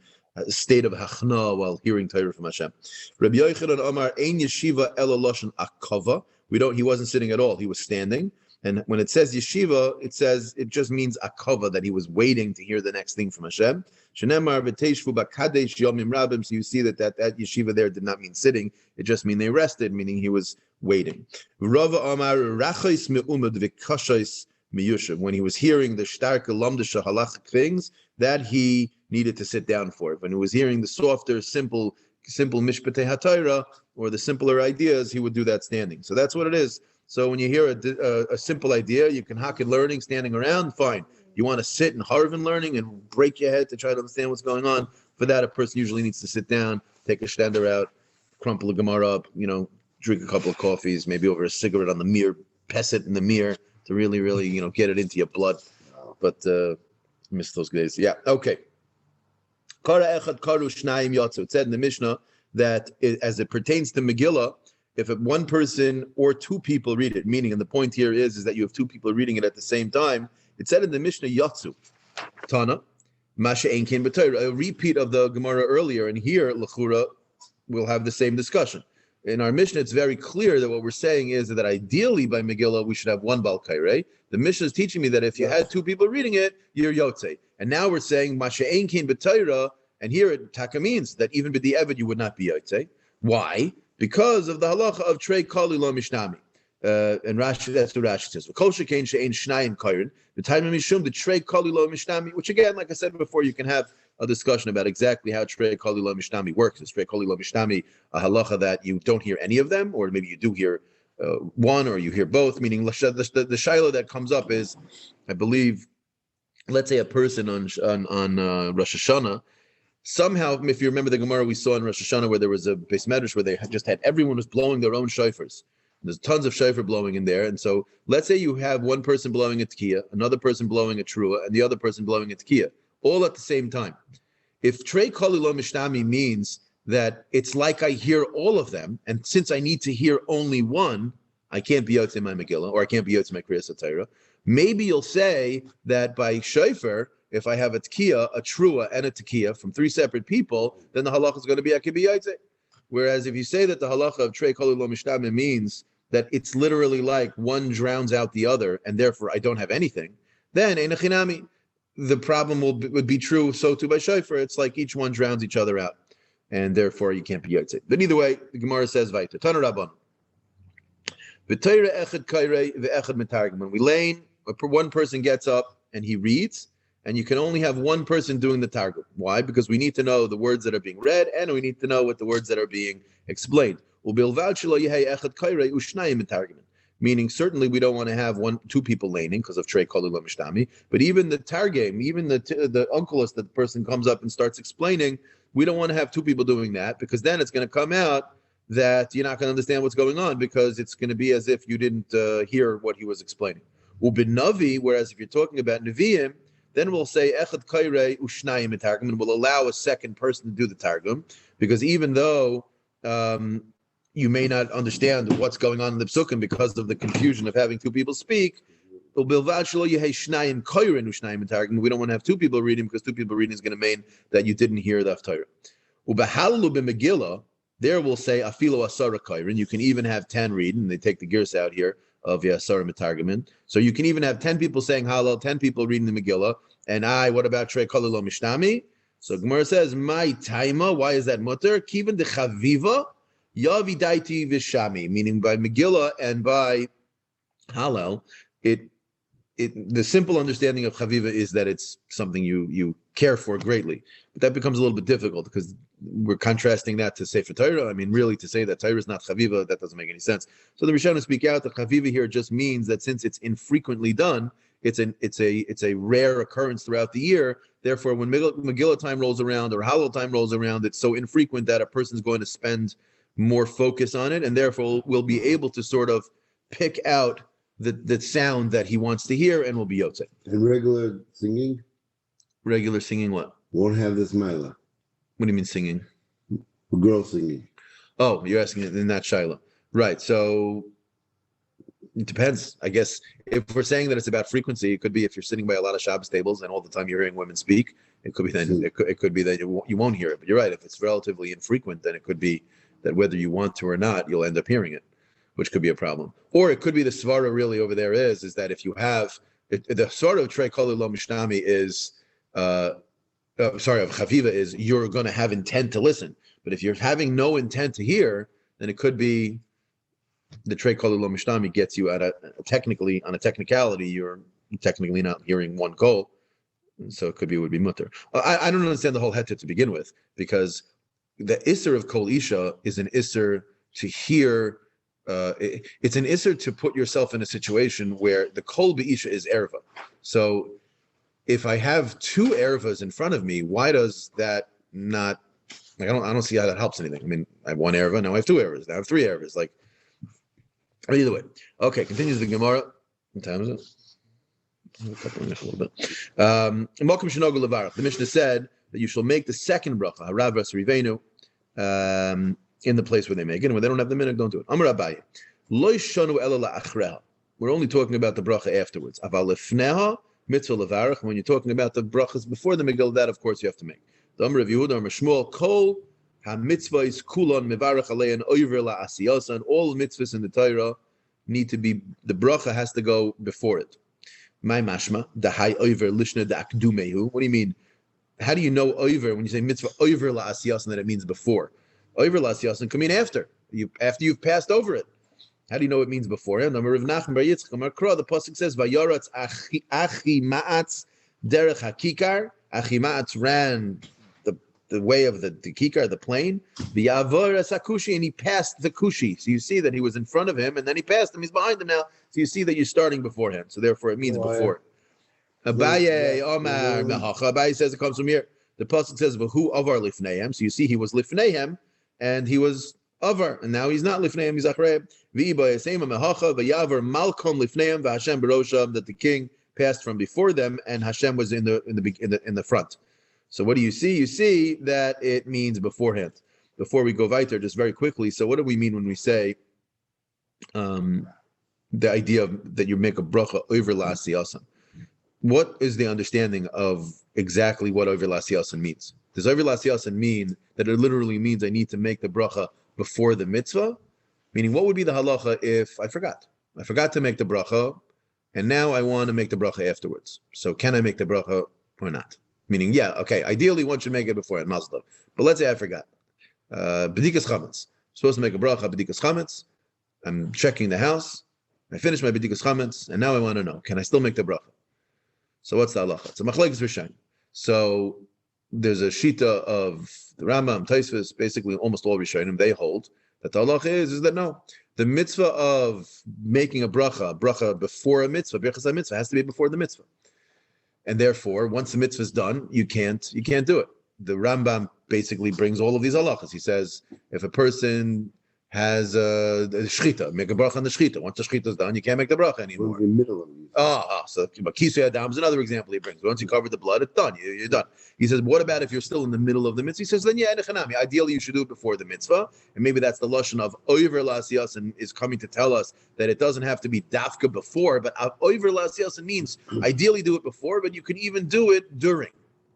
state of hachna while hearing Torah from Hashem. Rabbi Yochanan Amar Ein Yeshiva Ela Lashon Akava. He wasn't sitting at all. He was standing. And when it says yeshiva, it just means akava, that he was waiting to hear the next thing from Hashem. Shenemar v'teishvu b'kadesh yomim rabim. So you see that yeshiva there did not mean sitting. It just means they rested, meaning he was waiting. Rava Amar rachos me'umad v'kashos miyushav. When he was hearing the starke lamdisha halachic things, that he needed to sit down for it. When he was hearing the softer, simple mishpatei haTorah, or the simpler ideas, he would do that standing. So that's what it is. So when you hear a simple idea, you can hack it learning, standing around, fine. You want to sit and harvin learning and break your head to try to understand what's going on. For that, a person usually needs to sit down, take a shtender out, crumple a Gemara up, drink a couple of coffees, maybe over a cigarette on the mirror, pess it in the mirror to really, really, get it into your blood. But miss those days. Yeah, okay. Kara echad karu shnayim yatsu. It said in the Mishnah that as it pertains to Megillah, if one person or two people read it, meaning, and the point here is that you have two people reading it at the same time, it said in the Mishnah, Yatsu, Tana, Masha Einkin B'Torah, a repeat of the Gemara earlier, and here, L'chura, we'll have the same discussion. In our Mishnah, it's very clear that what we're saying is that ideally by Megillah, we should have one Baal Kairei. The Mishnah is teaching me that if you had two people reading it, you're Yotzei. And now we're saying, Masha Einkin B'Torah, and here it taka means that even B'di Eved, you would not be Yotzei. Why? Because of the halacha of trei kali lo mishnami, and Rashi, that's what Rashi says. Kol shekein she'ein shnayim kairin, the time of mishum the trei kali lo mishnami, which again, like I said before, you can have a discussion about exactly how trei kali lo mishnami works. Is trei kali lo mishnami a halacha that you don't hear any of them, or maybe you do hear one, or you hear both? Meaning the shaila that comes up is, I believe, let's say a person on Rosh Hashanah. Somehow, if you remember the Gemara we saw in Rosh Hashanah, where there was a Beis Medrash where they just had everyone was blowing their own shofars, There's tons of shofar blowing in there. And so let's say you have one person blowing a tekiah, another person blowing a trua, and the other person blowing a tekiah, all at the same time. If trei koli lo mishnami means that it's like I hear all of them, and since I need to hear only one, I can't be yotzei my Megillah, or I can't be yotzei my Kriyas HaTorah. Maybe you'll say that by shofar, if I have a tekiah, a trua, and a tekiah from three separate people, then the halacha is going to be I can be yotzei. Whereas if you say that the halacha of trei koli lo mishnami means that it's literally like one drowns out the other, and therefore I don't have anything, then ein chinami. The problem would be true, so too by shofar. It's like each one drowns each other out, and therefore you can't be yotzei. But either way, the Gemara says, Vaita, Tana Rabban. V'teira echad kairei ve'echad metargim. When we lane, one person gets up and he reads, and you can only have one person doing the targum. Why? Because we need to know the words that are being read, and we need to know what the words that are being explained. Meaning, certainly we don't want to have two people laning because of trei koli lo mishnami. But even the targum, even the uncleist that the person comes up and starts explaining, we don't want to have two people doing that, because then it's going to come out that you're not going to understand what's going on, because it's going to be as if you didn't hear what he was explaining. Ubinavi, whereas if you're talking about neviim, then we'll say echad kairei ushnayim metargum, and we'll allow a second person to do the targum, because even though you may not understand what's going on in the psukim because of the confusion of having two people speak, we don't want to have two people reading, because two people reading is going to mean that you didn't hear the Haftarah. Megillah, there we'll say afilo asara kairin. You can even have 10 reading, and they take the gears out here of Yasara Metargamin. So you can even have 10 people saying Hallel, 10 people reading the Megillah, and what about Trei Koli Lo Mishnami? So Gemara says, my taima, why is that mutter? Kivan de chaviva, yavi daiti vishami, meaning by Megillah and by Hallel, the simple understanding of chaviva is that it's something you care for greatly. But that becomes a little bit difficult, because we're contrasting that to Sefer Torah. I mean, really, to say that Torah is not chaviva, that doesn't make any sense. So the Rishonim speak out that chaviva here just means that since it's infrequently done, it's a rare occurrence throughout the year. Therefore, when Megillah time rolls around or Hallel time rolls around, it's so infrequent that a person's going to spend more focus on it, and therefore will be able to sort of pick out the sound that he wants to hear, and will be yotzei. And regular singing? Regular singing what? Won't have this Mila. What do you mean singing? Girl singing. Oh, you're asking it in that shaila. Right. So it depends. I guess if we're saying that it's about frequency, it could be if you're sitting by a lot of Shabbos tables and all the time you're hearing women speak, it could be then it could be that you won't hear it. But you're right. If it's relatively infrequent, then it could be that whether you want to or not, you'll end up hearing it, which could be a problem. Or it could be the svara really over there is that if you have the sort of trei koli lo mishnami is of chaviva is you're going to have intent to listen. But if you're having no intent to hear, then it could be the trei koli lo mishnami gets you on a technicality, you're technically not hearing one kol. So it would be mutter. I don't understand the whole heta to begin with, because the isser of kol isha is an isser to hear. It's an isser to put yourself in a situation where the kol be'isha is erva. So if I have two ervas in front of me, why does that not? Like I don't see how that helps anything. I mean, I have one erva, now I have two ervas, now I have three ervas. Like either way. Okay, continues the Gemara. What time is it? A couple of minutes, a little bit. The Mishnah said that you shall make the second bracha, harav rivenu, in the place where they make it, and when they don't have the minute, don't do it. Amar Abaye, lo yishanu ela la'achreha. We're only talking about the bracha afterwards. Aval lefneha mitzvah levarach. When you're talking about the brachas before the Megillah, that of course you have to make. The Amar of Yehuda, Amar Shmuel, kol ha-mitzvah is kulon mevarach alein oiver la'asiyasa, and all mitzvahs in the Torah need to be, the bracha has to go before it. My mashma, the high oiver lishna da akdumehu. What do you mean? How do you know oiver when you say mitzvah oiver la'asiyasa that it means before? Oiver la'asiyasa can mean after you've passed over it. How do you know it means before? The pasuk says, "Vayaratz achi ma'atz derech hakikar." Achi ma'atz ran the way of the kikar, the plain. V'yavor es hakushi, and he passed the kushi. So you see that he was in front of him, and then he passed him. He's behind him now. So you see that you're starting beforehand. So therefore, it means before. Abaye Omar Mehacha. Abaye says it comes from here. The pasuk says, "V'hu avar lifneihem." So you see, he was lifneihem, and he was Avar, and now he's not lifneim, he's achreim. V'iba yasema mehacha v'yavar malkom lifneim v'Hashem berosham, that the king passed from before them and Hashem was in the front. So what do you see? You see that it means beforehand. Before we go weiter, just very quickly. So what do we mean when we say the idea of that you make a bracha over lasiyasan? What is the understanding of exactly what over lasiyasan means? Does over lasiyasan mean that it literally means I need to make the bracha before the mitzvah? Meaning, what would be the halacha if I forgot? I forgot to make the bracha, and now I want to make the bracha afterwards. So can I make the bracha or not? Meaning, yeah, okay, ideally one should make it beforehand, Mazel tov. But let's say I forgot. B'dikas chametz. I'm supposed to make a bracha, b'dikas chametz. I'm checking the house. I finished my b'dikas chametz, and now I want to know, can I still make the bracha? So what's the halacha? It's a machlekes rishayin. So there's a shita of the Rambam, Taisvis, basically almost all rishayinim, they hold that the halacha is that no, the mitzvah of making a bracha before a mitzvah, birchas mitzvah, has to be before the mitzvah. And therefore, once the mitzvah is done, you can't do it. The Rambam basically brings all of these halachas. He says, if a person has a shchita, make a bracha on the shchita. Once the shchita is done, you can't make the bracha anymore. In the middle of it. So Kisui Adam is another example he brings. Once you cover the blood, it's done. You're done. He says, what about if you're still in the middle of the mitzvah? He says, then yeah, ideally you should do it before the mitzvah. And maybe that's the lashon of oiver lasiyasan is coming to tell us that it doesn't have to be dafka before, but oiver lasiyasan means ideally do it before, but you can even do it during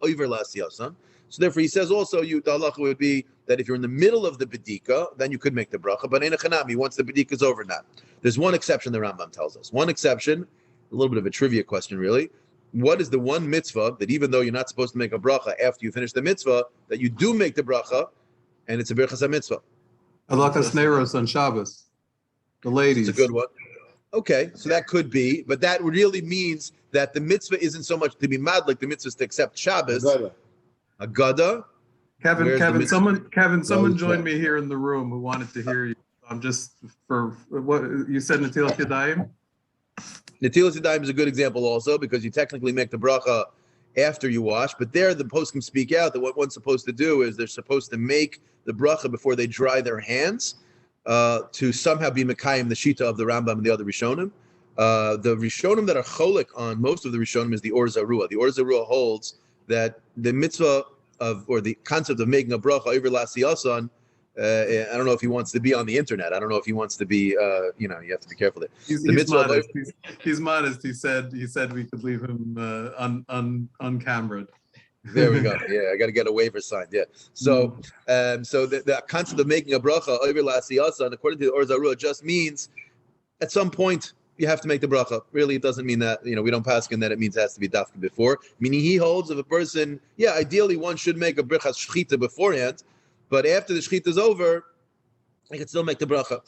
oiver lasiyasan. So therefore, he says also, the halacha would be that if you're in the middle of the bedika, then you could make the bracha. But in a chanami, once the bedika is over, not. There's one exception the Rambam tells us. One exception, a little bit of a trivia question, really. What is the one mitzvah that even though you're not supposed to make a bracha after you finish the mitzvah, that you do make the bracha, and it's a birchas mitzvah? Halakas neiros on Shabbos. The ladies. It's a good one. Okay, so that could be, but that really means that the mitzvah isn't so much to be mad, like the mitzvah is to accept Shabbos. Agada. Kevin, someone joined me here in the room who wanted to hear you. I'm just for what you said, Netilas Yadayim. Netilas Yadayim is a good example also because you technically make the bracha after you wash, but there the poskim speak out that what one's supposed to do is they're supposed to make the bracha before they dry their hands to somehow be mekayim the shita of the Rambam and the other Rishonim. The Rishonim that are cholik on most of the Rishonim is the Or Zarua. The Or Zarua holds that the mitzvah or the concept of making a bracha over lasiyasan, I don't know if he wants to be on the internet. I don't know if he wants to be, you have to be careful there. He's modest. He's modest. He said we could leave him uncameraed. There we go. Yeah, I got to get a waiver signed. Yeah. So, so the concept of making a bracha over lasiyasan, according to the Or Zarua, just means at some point you have to make the bracha. Really, it doesn't mean that, we don't paskin that it means it has to be dafka before. Meaning he holds if a person, ideally one should make a brachas shchita beforehand, but after the shchita is over, I can still make the bracha.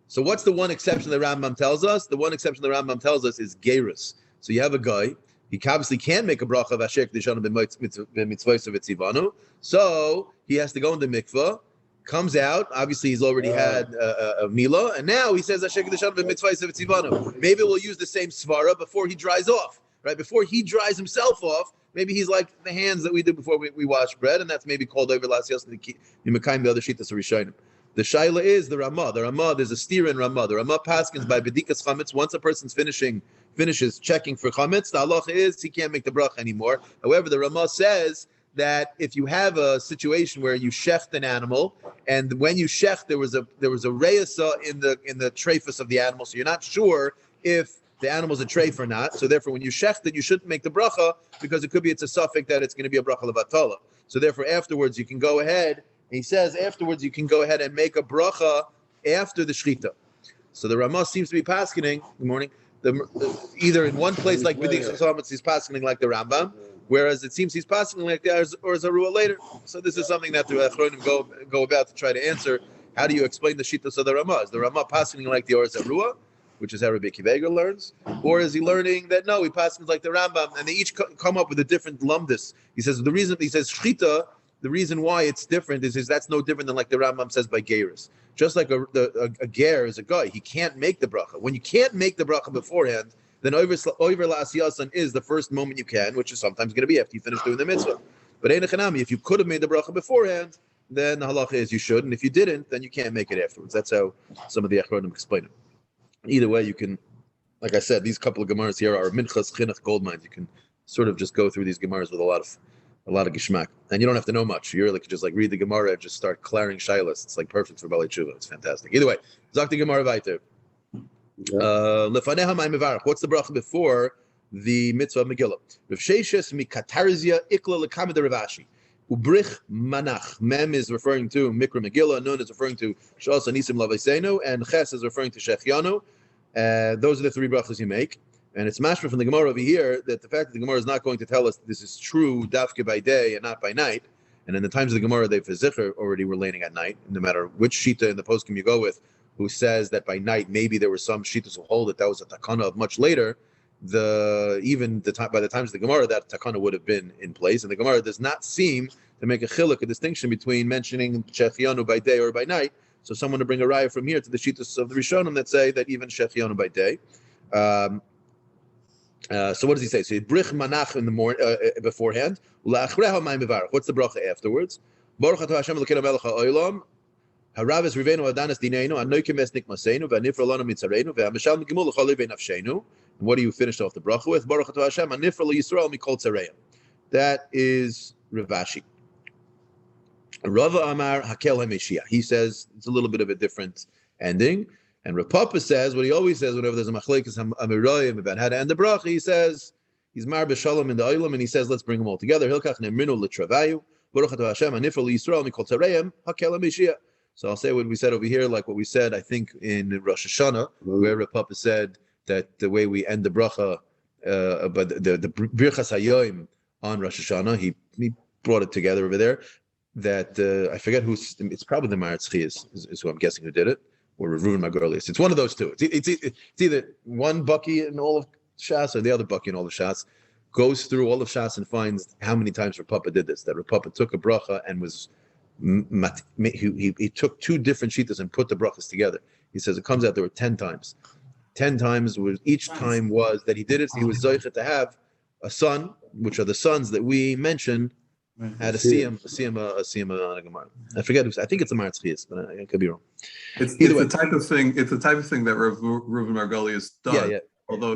So what's the one exception the Rambam tells us? The one exception the Rambam tells us is gerus. So you have a guy, he obviously can make a bracha of asher kedishanu b'mitzvos v'tzivanu, so he has to go in the mikvah, comes out, obviously he's already had a Mila, and now he says, maybe we'll use the same svara before he dries off, right? Before he dries himself off, maybe he's like the hands that we did before we wash bread, and that's maybe called over last year, the other shitas are Rishonim. The shaila is the Ramah. The Ramah, there's a steer in Ramah. The Ramah paskins by bedikas chametz. Once a person's finishes checking for chametz, the halacha is he can't make the bracha anymore. However, the Ramah says that if you have a situation where you shecht an animal, and when you shecht there was a reisa in the treifus of the animal, so you're not sure if the animal's a treif or not. So therefore, when you shecht it, you shouldn't make the bracha because it could be it's a suffix that it's going to be a bracha levatala. So therefore, afterwards you can go ahead. He says afterwards you can go ahead and make a bracha after the shchita. So the Ramah seems to be paskening. Good morning. Either in one place like B'dikas Chametz, he's paskening like the Rambam, whereas it seems he's passing like the Or Zarua later. So this is something that the Achronim go about to try to answer. How do you explain the Shitas of the Ramah? Is the Ramah passing like the Or Zarua, which is how Rabbi Akiva learns? Or is he learning that no, he passes like the Rambam, and they each come up with a different lumdus? He says Shchita, the reason why it's different is that's no different than like the Rambam says by Geirus. Just like a ger is a guy, he can't make the bracha. When you can't make the bracha beforehand, then over la'asiyasan is the first moment you can, which is sometimes going to be after you finish doing the mitzvah. But ein echanami, if you could have made the bracha beforehand, then the halacha is you should, and if you didn't, then you can't make it afterwards. That's how some of the achronim explain it. Either way, you can, like I said, these couple of gemaras here are minchas chinuch gold mines. You can sort of just go through these gemaras with a lot of gishmak, and you don't have to know much. You really could just like read the gemara and just start clearing shilas. It's like perfect for Bali Tshuva. It's fantastic. Either way, zakti gemara weiter. Lefaneha ma'im mevarach. What's the bracha before the mitzvah of Megillah? Rav Sheshes mikatarzia ikla lekamid Ravashi. Ubrich manach. Mem is referring to Mikra Megillah. Nun is referring to Shas Anisim Lavaisenu, and Ches is referring to Shechianu. Those are the three brachas you make. And it's mashma from the Gemara over here that the fact that the Gemara is not going to tell us this is true dafke by day and not by night. And in the times of the Gemara, they for Zichar already were laning at night. No matter which shita in the poskim you go with, who says that by night maybe there were some shitas who hold that was a takana of much later. By the times of the Gemara, that takana would have been in place, and the Gemara does not seem to make a chiluk, a distinction between mentioning shechianu by day or by night. So someone to bring a raya from here to the shitas of the Rishonim that say that even shechianu by day. So what does he say? So brich manach in the morning beforehand. What's the bracha afterwards? Baruch atah Hashem Elokeinu melech ha'olam. Haravis rivenu adanas dinenu anoikim esnik masenu v'anifra lanu mitzarenu v'hamishal mikimul l'chol livei nafshenu. And what do you finish off the bracha with? Baruch atah Hashem anifra l'Yisrael mikol tzareim. That is Ravashi. Rava Amar Hakel HaMeshiach. He says it's a little bit of a different ending. And Rav Papa says what he always says whenever there's a machlekes amirayim about how to end the bracha. He says he's mar b'shalom in the olam, and he says let's bring them all together. Hilkach nemrinu l'travayu baruch atah Hashem anifra l'Yisrael mikol tzareim Hakel HaMeshiach. So I'll say what we said over here, like what we said I think in Rosh Hashanah, where Rav Papa said that the way we end the bracha, but the birchas hayoim on Rosh Hashanah, he brought it together over there. That I forget who's. It's probably the Maharzchi is who I'm guessing who did it, or Reuven Margolius. It's one of those two. It's either one Bucky in all of Shas or the other Bucky in all of Shas. Goes through all of Shas and finds how many times Rav Papa did this. That Rav Papa took a bracha and was he took two different shitas and put the brachas together. He says it comes out there were 10 times. 10 times was each time was that he did it. He was zoichet to have a son, which are the sons that we mentioned. Had a siyam on a Gemara. I forget who. I think it's a Maharzchi, but I could be wrong. It's the type of thing. It's the type of thing that Reuven Margolius does. Yeah. Although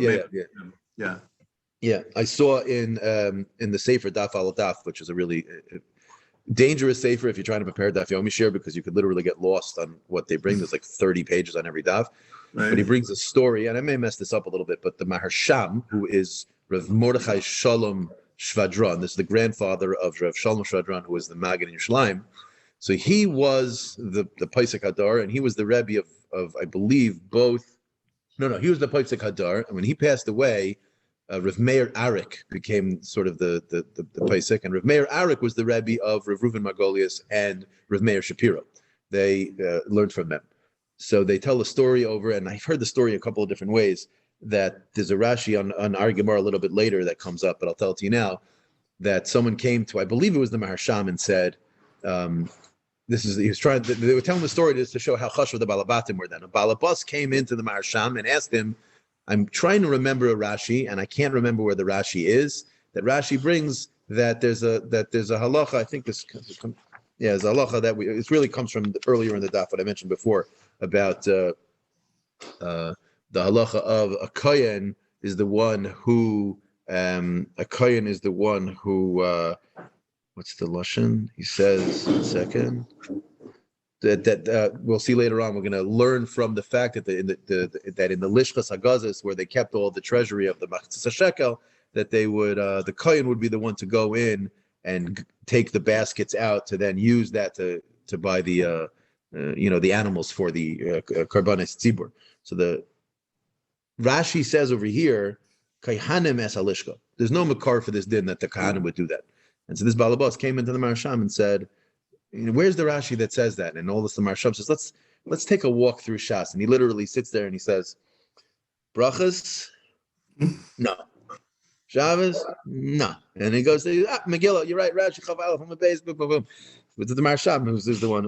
yeah. I saw in the Sefer Daf al Daf, which is a really dangerous Sefer if you're trying to prepare Daf Yomi Shiur, because you could literally get lost on what they bring. There's like 30 pages on every Daf. Right. But he brings a story, and I may mess this up a little bit, but the Maharsham, who is Rav Mordechai Shalom Shvadron. This is the grandfather of Rav Shalom Shvadron, who was the Maggid in Yerushalayim. So he was the Paisek Hadar, and he was the Rebbe of I believe both. No, he was the Paisek Hadar, and when he passed away, Rav Meir Arik became sort of the Paisek, and Rav Meir Arik was the Rebbe of Rav Reuven Margolius and Rav Meir Shapiro. They learned from them. So they tell the story over, and I've heard the story a couple of different ways. That there's a Rashi on our Gemara a little bit later that comes up, but I'll tell it to you now. That someone came to, I believe it was the Maharsham, and said, they were telling the story just to show how chashuv the Balabatim were then. A Balabas came into the Maharsham and asked him, I'm trying to remember a Rashi, and I can't remember where the Rashi is. That Rashi brings that there's a halacha, I think this, there's a halacha that it really comes from earlier in the daf, what I mentioned before, about the halacha of a kohen is the one who what's the lashon? He says, one second. That we'll see later on. We're going to learn from the fact that in the Lishchas Hagazis, where they kept all the treasury of the Machzis Shekel, that they would the kohen would be the one to go in and take the baskets out to then use that to buy the the animals for the karbanis tzibur. So the Rashi says over here, Kaihanim es halishka. There's no makar for this din that the Kahanim would do that. And so this Balabas came into the Maharsham and said, where's the Rashi that says that? And all this the Maharsham says, let's take a walk through Shas. And he literally sits there and he says, Brachas? No. Shabbos? No. And he goes, Megillah, you're right, Rashi Chaval from the base, boom, boom, boom. But the Maharsham who's the one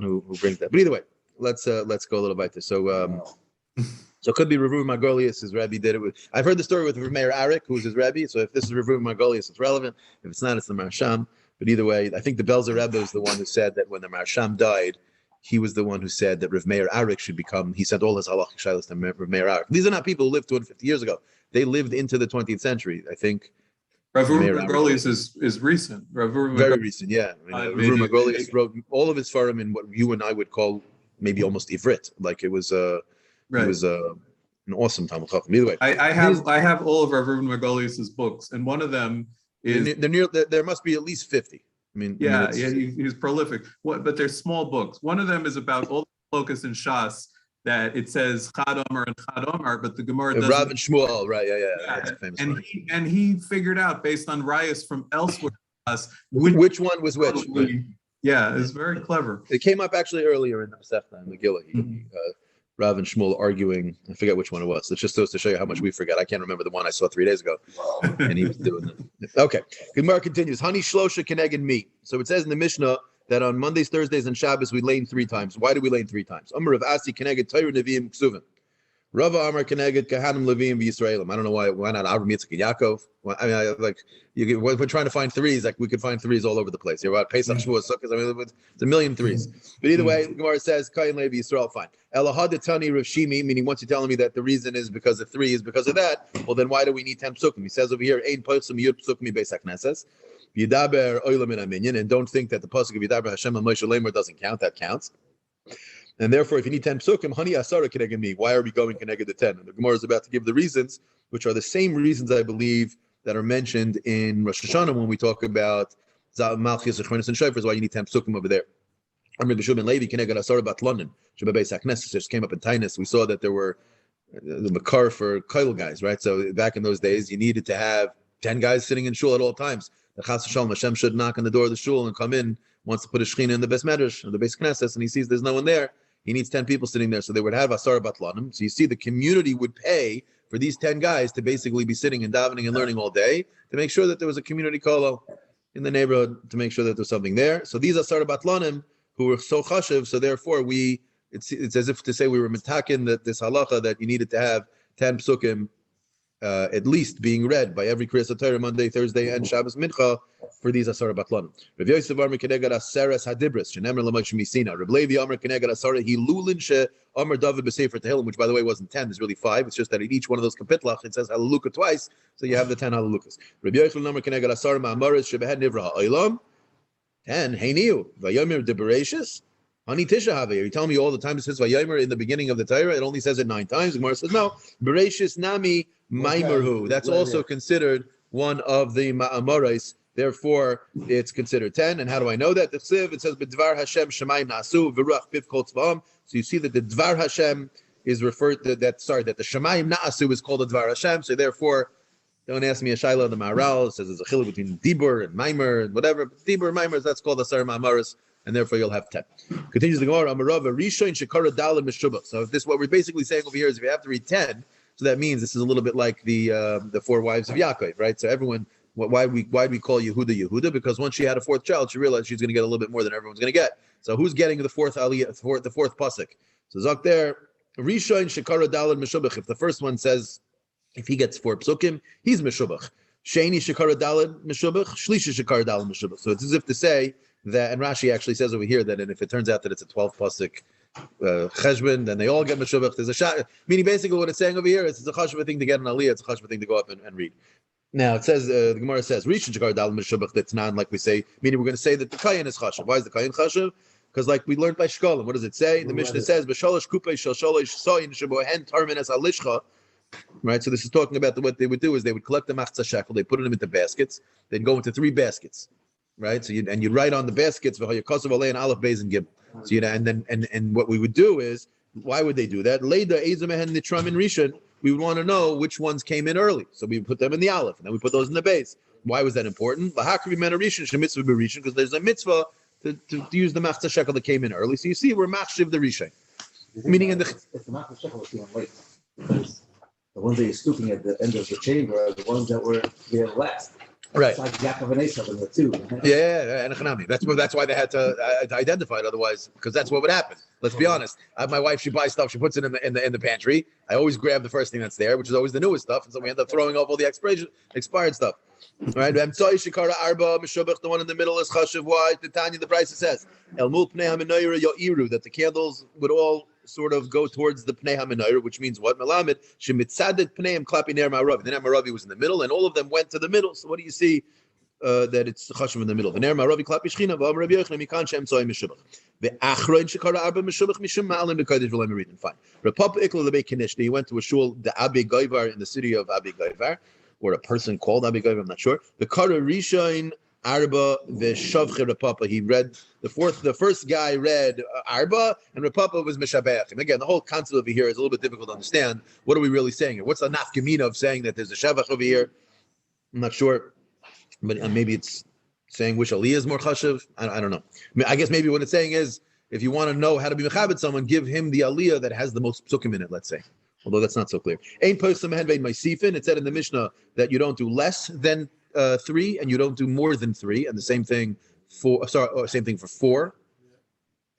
who brings that. But either way, let's go a little bit. So it could be Rav Margolius, his Rebbe did it with. I've heard the story with Rav Meir Arik, who's his Rebbe. So if this is Rav Margolius, it's relevant. If it's not, it's the Maharsham. But either way, I think the Belzer Rebbe is the one who said that when the Marsham died, he was the one who said that Rav Meir Arik should become, he sent all his halachic shilas to Rav Meir Arik. These are not people who lived 250 years ago. They lived into the 20th century, I think. Rav Meir Uri Arik. Margolius is recent. Rav Uri Very Margolius recent, yeah. died Rav maybe- Margolius wrote all of his farim in what you and I would call maybe almost Ivrit. Like it was an awesome Talmud Chacham. Either way, I have all of Rav Uri Margolius's books, and one of them is there must be at least 50. he's prolific. But they're small books. One of them is about all the focus in Shas that it says Chad Omer and Chad Omer, but the Gemara doesn't. Rav and Shmuel, right? Yeah. That's a famous one. And he figured out based on rayas from elsewhere which one was which. Yeah, it's very clever. It came up actually earlier in the Masechta in Megilla. Rav and Shmuel arguing. I forget which one it was. It's just to show you how much we forget. I can't remember the one I saw 3 days ago, and he was doing it. Okay, Gemara continues. Hani shlosha keneged me. So it says in the Mishnah that on Mondays, Thursdays, and Shabbos we lane 3 times. Why do we lane 3 times? Amar of Asi keneged Torah Neviim Ksuvim. Rava Amar keneged Kahanim Leviim v'Yisraelim. I don't know why not Avram Yitzchak and Yaakov. We're trying to find threes. Like we could find threes all over the place. You're about Pesach, Shavuos, Sukkot. I mean, it's a million threes. But either way, Gemara says Kayin Levi Yisrael. Fine. Elahadetani Rav Shimi, meaning once you're telling me that the reason is because of 3 is because of that. Well, then why do we need 10 psukim? He says over here, Ein Posum Yud Psukim Beis HaKnesses. Yidaber Oilam in Aminyan, and don't think that the pasuk of Yidaber Hashem and Moshe Lamer doesn't count. That counts. And therefore, if you need 10 psukim, Hani Asara Keneged me. Why are we going Keneged the 10? And the Gemara is about to give the reasons, which are the same reasons I believe that are mentioned in Rosh Hashanah when we talk about Malchus, Zechronis, and Shofars. Why you need 10 psukim over there. Amr B'Shub Levi Keneged Asara Bat London. Shabbat Saknes just came up in Tainus. We saw that there were the makar for Kail guys, right? So back in those days, you needed to have 10 guys sitting in shul at all times. The Chas Shalom Hashem should knock on the door of the shul and come in, wants to put a shechina in the best medrash or the base knesses, and he sees there's no one there. He needs 10 people sitting there, so they would have asar batlanim. So you see, the community would pay for these 10 guys to basically be sitting and davening and learning all day to make sure that there was a community kolo in the neighborhood to make sure that there's something there. So these asar batlanim who were so chashiv, so therefore it's as if to say we were mitakin that this halacha that you needed to have 10 psukim at least being read by every Kriyas Torah Monday, Thursday, and Shabbos Mincha for these Asara Batlanim. Rav Yosef Amar Keneged Aseres Hadibris Shenemer L'Moshe Misina. Rav Levi Amar Keneged Asara Hilulin She Amar David B'Sefer Tehillim, which by the way wasn't 10. There's really 5. It's just that in each one of those kapitlach it says Hallelujah twice, so you have the 10 Hallelujahs. Rav Yosef Amar Keneged Asara Ma'amaris Shebehed Nivra Ha'olam 10 Heiniu Vayomer Debereshis. Ani Tisha Have. You tell me all the time it says Vayomer in the beginning of the Torah. It only says it 9 times. The Gemara says no. Bereshis Nami Maimerhu. That's also considered one of the Ma'amarais. Therefore, it's considered 10. And how do I know that? The Siv, it says B'dvar Hashem Shemayim Nasu V'ruach Piv Kol Tzva'am. So you see that the Dvar Hashem is referred to that the Shemayim Nasu is called the Dvar Hashem. So therefore, don't ask me a Shaila, the Maharal says there's a chiluk between Dibur and Maimer and whatever. Dibur and Maimer, that's called the Asar Ma'amaris, and therefore you'll have 10. Continues the Gemara, Amarava, Rishon Shekara Dalim Meshubah. So if this, what we're basically saying over here is if you have to read 10, so that means this is a little bit like the 4 wives of Yaakov, right? So everyone, why we call Yehuda, because once she had a 4th child, she realized she's going to get a little bit more than everyone's going to get. So who's getting the 4th aliyah, the 4th pasuk? So Zok there, Rishon Shekara Dalim Meshubach. If the first one says, if he gets 4 psukim, he's Meshubach. Sheni Shekara Dalim Meshubach, Shlisha Shekara Dalim Meshubach. So it's as if to say that, and Rashi actually says over here that, and if it turns out that it's a 12 pasuk cheshbon, then they all get meshubach. There's a shot, meaning basically what it's saying over here is it's a chashva thing to get an aliyah, it's a chashva thing to go up and read. Now it says the Gemara says Rishon Shekar Dal Meshubach, that's not like we say, meaning we're going to say that the kayin is chashav. Why is the kayin chashav? Because like we learned by Shkolim, what does it say? The Mishnah says B'sholosh kupei shel sholosh soyin shebohen tarmin es alishcha. Right, so this is talking about what they would do is they would collect the machzah shekel, they put them into baskets, they'd go into 3 baskets. Right, so you write on the baskets v'hayakosav alei and aleph beis and gib. So and what we would do is, why would they do that? Leida ezamehen nitram in rishon. We would want to know which ones came in early, so we would put them in the aleph, and then we put those in the base. Why was that important? Lahakri men rishon shemitzvah b'rishon, because there's a mitzvah to use the machzah shekel that came in early. So you see, we're machshiv the rishon, meaning in the if the machzah shekel was being late, because the ones that you're scooping at the end of the chamber are the ones that were there last. right. It's like Yaakov and Esav in the 2. Yeah, and Hanami. That's why they had to identify it. Otherwise, because that's what would happen. Let's be honest. My wife, she buys stuff, she puts it in the pantry. I always grab the first thing that's there, which is always the newest stuff, and so we end up throwing off all the expired stuff. Right? The one in the middle is chashuv. Why? The Tanya, the Brisa says, El mul pnei haminayra yo'iru, that the candles would all sort of go towards the pnei haminayra, which means what? Melamed shemitzadet pneim klapi ner ma'aravi. The ner ma'aravi was in the middle, and all of them went to the middle. So what do you see? That it's chashuv in the middle. The ner ma'aravi klapi shchina. V'am Rabbi Yochanan mikan shem tzoy mishubach. Ve'achroin shekara arba mishubach mishum ma'alim b'kodesh v'lo meridin. Fine. Rapapa ikla lebei kinishti. He went to a shul, the Abi Gaivar, in the city of Abi Gaivar, or a person called Abi Gaivar, I'm not sure. The Kara Rishain Arba Veshavche Rapapa. He read the first guy read Arba, and Rapapa was Mishabeach. And again, the whole concept over here is a little bit difficult to understand. What are we really saying here? What's the nafkamina of saying that there's a Shavach over here? I'm not sure, but maybe it's saying which aliyah is more chashuv. I don't know. I guess maybe what it's saying is, if you want to know how to be mechabed someone, give him the aliyah that has the most psukim in it, let's say. Although that's not so clear. Ein posem henvein ma'isifin. It said in the Mishnah that you don't do less than 3 and you don't do more than 3, and the same thing for same thing for 4.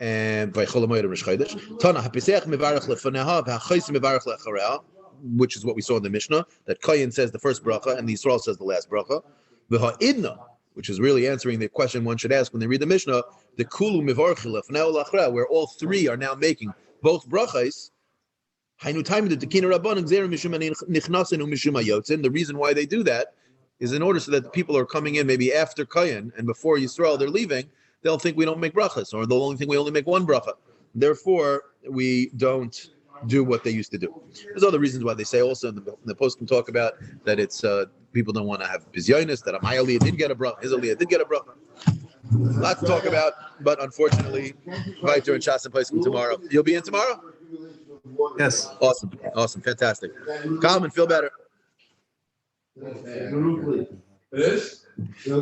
And by cholamoyed Rosh Chodesh, Tana hapisech mevarach lefaneha v'hachos mevarach lechareha, which is what we saw in the Mishnah, that Kayin says the first bracha and the Yisrael says the last bracha. V'ha'idna, which is really answering the question one should ask when they read the Mishnah, the kulu mevarach lefaneha lachra, where all 3 are now making both brachas. The reason why they do that is in order so that the people are coming in maybe after Kayin and before Yisrael, they're leaving, they'll think we don't make brachas, or they'll only think we only make one bracha. Therefore, we don't do what they used to do. There's other reasons why they say also in the post can talk about that it's people don't want to have bizyonis, that my aliyah did get a bracha, his aliyah did get a bracha. Lots to talk about, but unfortunately, Weiler and Shas and Poskim tomorrow. You'll be in tomorrow? Yes. Awesome, fantastic. Come and feel better.